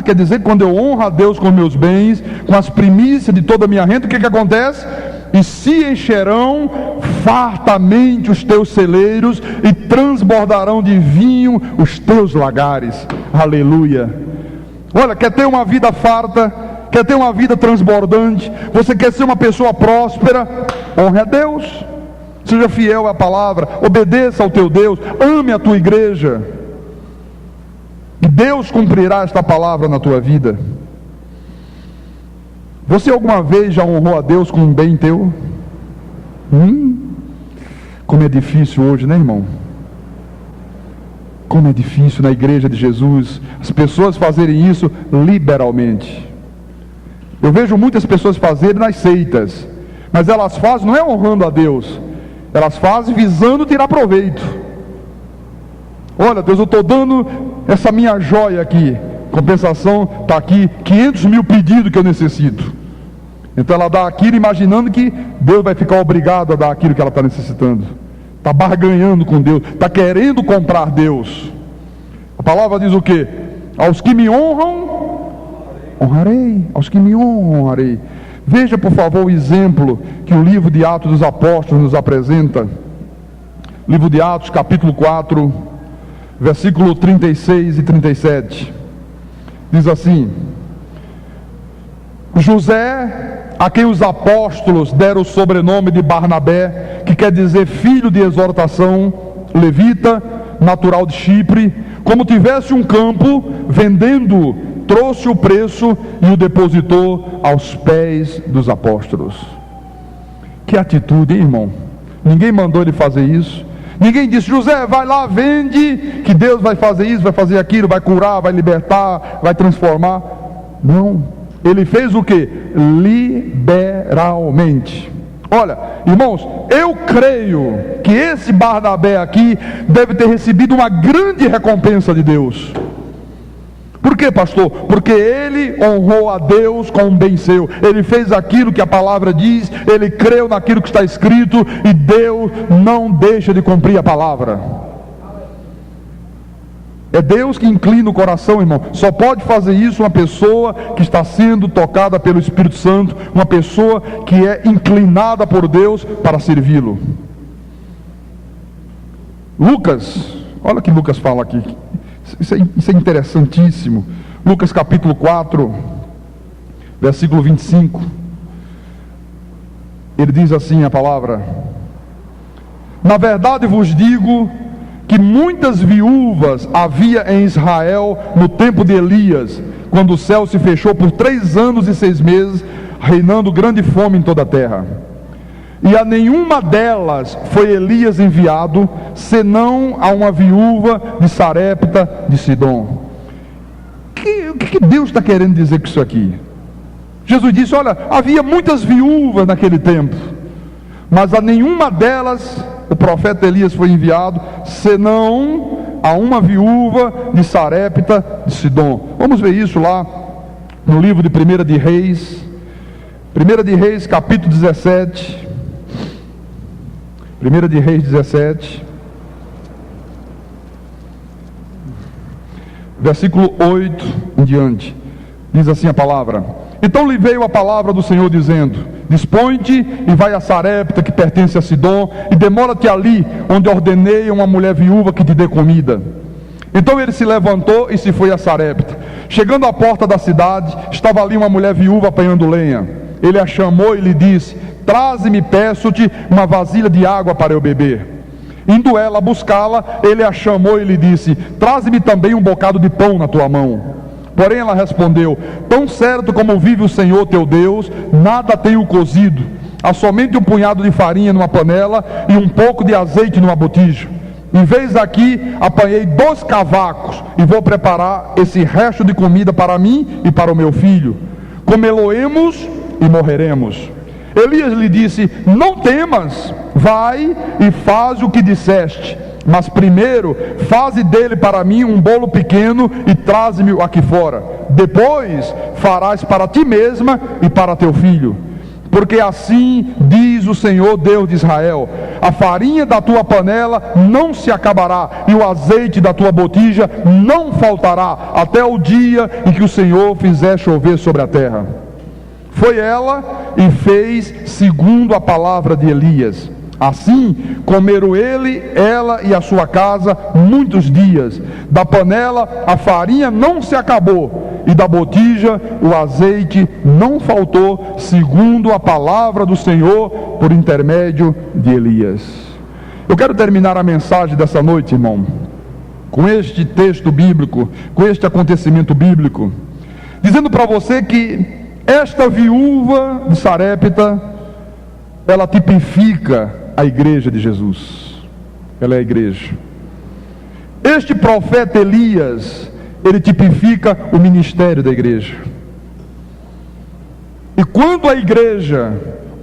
Quer dizer que quando eu honro a Deus com meus bens, com as primícias de toda a minha renda, o que acontece? E se encherão fartamente os teus celeiros, e transbordarão de vinho os teus lagares. Aleluia. Olha, quer ter uma vida farta, quer ter uma vida transbordante, você quer ser uma pessoa próspera, honre a Deus, seja fiel à palavra, obedeça ao teu Deus, ame a tua igreja, e Deus cumprirá esta palavra na tua vida. Você alguma vez já honrou a Deus com um bem teu? Como é difícil hoje, né, irmão? Como é difícil na igreja de Jesus as pessoas fazerem isso liberalmente. Eu vejo muitas pessoas fazerem nas seitas, mas elas fazem não é honrando a Deus, elas fazem visando tirar proveito. Olha, Deus, eu estou dando essa minha joia aqui, compensação, está aqui 500 mil pedidos que eu necessito. Então ela dá aquilo imaginando que Deus vai ficar obrigado a dar aquilo que ela está necessitando. Está barganhando com Deus, está querendo comprar Deus. A palavra diz o quê? Aos que me honram, honrarei. Aos que me honram, honrarei. Veja, por favor, o exemplo que o livro de Atos dos Apóstolos nos apresenta. Livro de Atos, capítulo 4, versículo 36 e 37. Diz assim: José, a quem os apóstolos deram o sobrenome de Barnabé, que quer dizer filho de exortação, levita, natural de Chipre, como tivesse um campo, vendendo-o, trouxe o preço e o depositou aos pés dos apóstolos. Que atitude, hein, irmão? Ninguém mandou ele fazer isso. Ninguém disse: José, vai lá, vende, que Deus vai fazer isso, vai fazer aquilo, vai curar, vai libertar, vai transformar. Não. Ele fez o que? Liberalmente. Olha, irmãos, eu creio que esse Barnabé aqui deve ter recebido uma grande recompensa de Deus. Por quê, pastor? Porque ele honrou a Deus com um bem seu. Ele fez aquilo que a palavra diz, ele creu naquilo que está escrito, e Deus não deixa de cumprir a palavra. É Deus que inclina o coração, irmão. Só pode fazer isso uma pessoa que está sendo tocada pelo Espírito Santo, uma pessoa que é inclinada por Deus para servi-lo. Lucas, olha o que Lucas fala aqui. Isso é interessantíssimo. Lucas capítulo 4, versículo 25. Ele diz assim a palavra: Na verdade vos digo que muitas viúvas havia em Israel no tempo de Elias, quando o céu se fechou por 3 anos e 6 meses, reinando grande fome em toda a terra. E a nenhuma delas foi Elias enviado, senão a uma viúva de Sarepta de Sidom. O que Deus está querendo dizer com isso aqui? Jesus disse: olha, havia muitas viúvas naquele tempo, mas a nenhuma delas o profeta Elias foi enviado, senão a uma viúva de Sarepta de Sidom. Vamos ver isso lá no livro de 1 de Reis, 1 de Reis capítulo 17, 1 de Reis 17, versículo 8 em diante, diz assim a palavra: Então lhe veio a palavra do Senhor dizendo: Dispõe-te e vai a Sarepta, que pertence a Sidom, e demora-te ali, onde ordenei a uma mulher viúva que te dê comida. Então ele se levantou e se foi a Sarepta. Chegando à porta da cidade, estava ali uma mulher viúva apanhando lenha. Ele a chamou e lhe disse: Traze-me, peço-te, uma vasilha de água para eu beber. Indo ela buscá-la, ele a chamou e lhe disse: Traze-me também um bocado de pão na tua mão. Porém ela respondeu: Tão certo como vive o Senhor teu Deus, nada tenho cozido, há somente um punhado de farinha numa panela e um pouco de azeite numa botija. Em vez daqui, apanhei 2 cavacos e vou preparar esse resto de comida para mim e para o meu filho. Comê-lo-emos e morreremos. Elias lhe disse: Não temas, vai e faz o que disseste. Mas primeiro, faze dele para mim um bolo pequeno e traze-me aqui fora. Depois, farás para ti mesma e para teu filho. Porque assim diz o Senhor Deus de Israel: a farinha da tua panela não se acabará, e o azeite da tua botija não faltará, até o dia em que o Senhor fizer chover sobre a terra. Foi ela e fez segundo a palavra de Elias. Assim comeram ele, ela e a sua casa muitos dias. Da panela a farinha não se acabou, e da botija o azeite não faltou, segundo a palavra do Senhor por intermédio de Elias. Eu quero terminar a mensagem dessa noite, irmão, com este texto bíblico, com este acontecimento bíblico, dizendo para você que Esta viúva de Sarepta, ela tipifica a igreja de Jesus. Ela é a igreja. Este profeta Elias, ele tipifica o ministério da igreja. E quando a igreja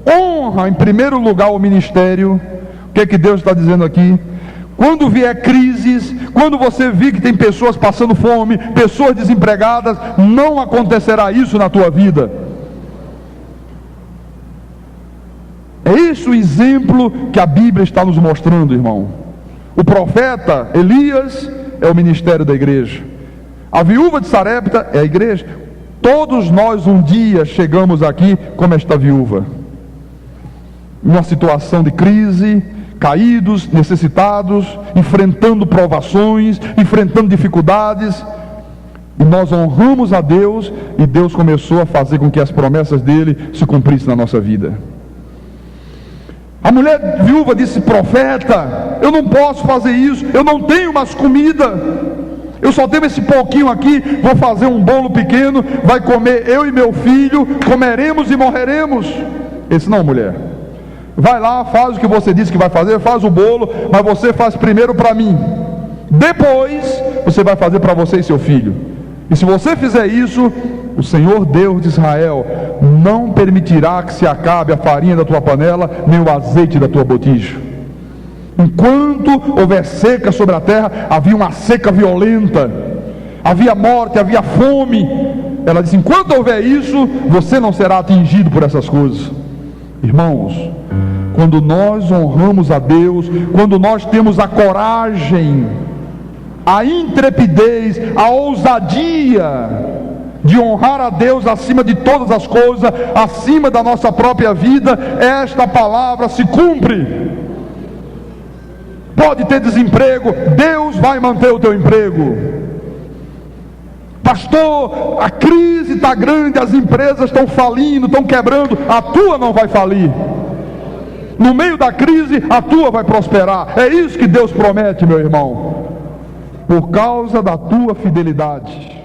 honra em primeiro lugar o ministério, o que é que Deus está dizendo aqui? Quando vier crises, quando você vir que tem pessoas passando fome, pessoas desempregadas, não acontecerá isso na tua vida. É esse o exemplo que a Bíblia está nos mostrando, irmão. O profeta Elias é o ministério da igreja. A viúva de Sarepta é a igreja. Todos nós um dia chegamos aqui como esta viúva, numa situação de crise, caídos, necessitados, enfrentando provações, enfrentando dificuldades, e nós honramos a Deus, e Deus começou a fazer com que as promessas dele se cumprissem na nossa vida. A mulher viúva disse: profeta, eu não posso fazer isso, eu não tenho mais comida, eu só tenho esse pouquinho aqui, vou fazer um bolo pequeno, vai comer eu e meu filho, comeremos e morreremos. Ele disse: não, mulher, vai lá, faz o que você disse que vai fazer, faz o bolo, mas você faz primeiro para mim, depois você vai fazer para você e seu filho. E se você fizer isso, o Senhor Deus de Israel não permitirá que se acabe a farinha da tua panela, nem o azeite da tua botija. Enquanto houver seca sobre a terra, havia uma seca violenta, havia morte, havia fome. Ela disse: enquanto houver isso, você não será atingido por essas coisas. Irmãos, quando nós honramos a Deus, quando nós temos a coragem, a intrepidez, a ousadia de honrar a Deus acima de todas as coisas, acima da nossa própria vida, esta palavra se cumpre. Pode ter desemprego, Deus vai manter o teu emprego. Pastor, a crise está grande, as empresas estão falindo, estão quebrando, a tua não vai falir. No meio da crise, a tua vai prosperar. É isso que Deus promete, meu irmão, por causa da tua fidelidade.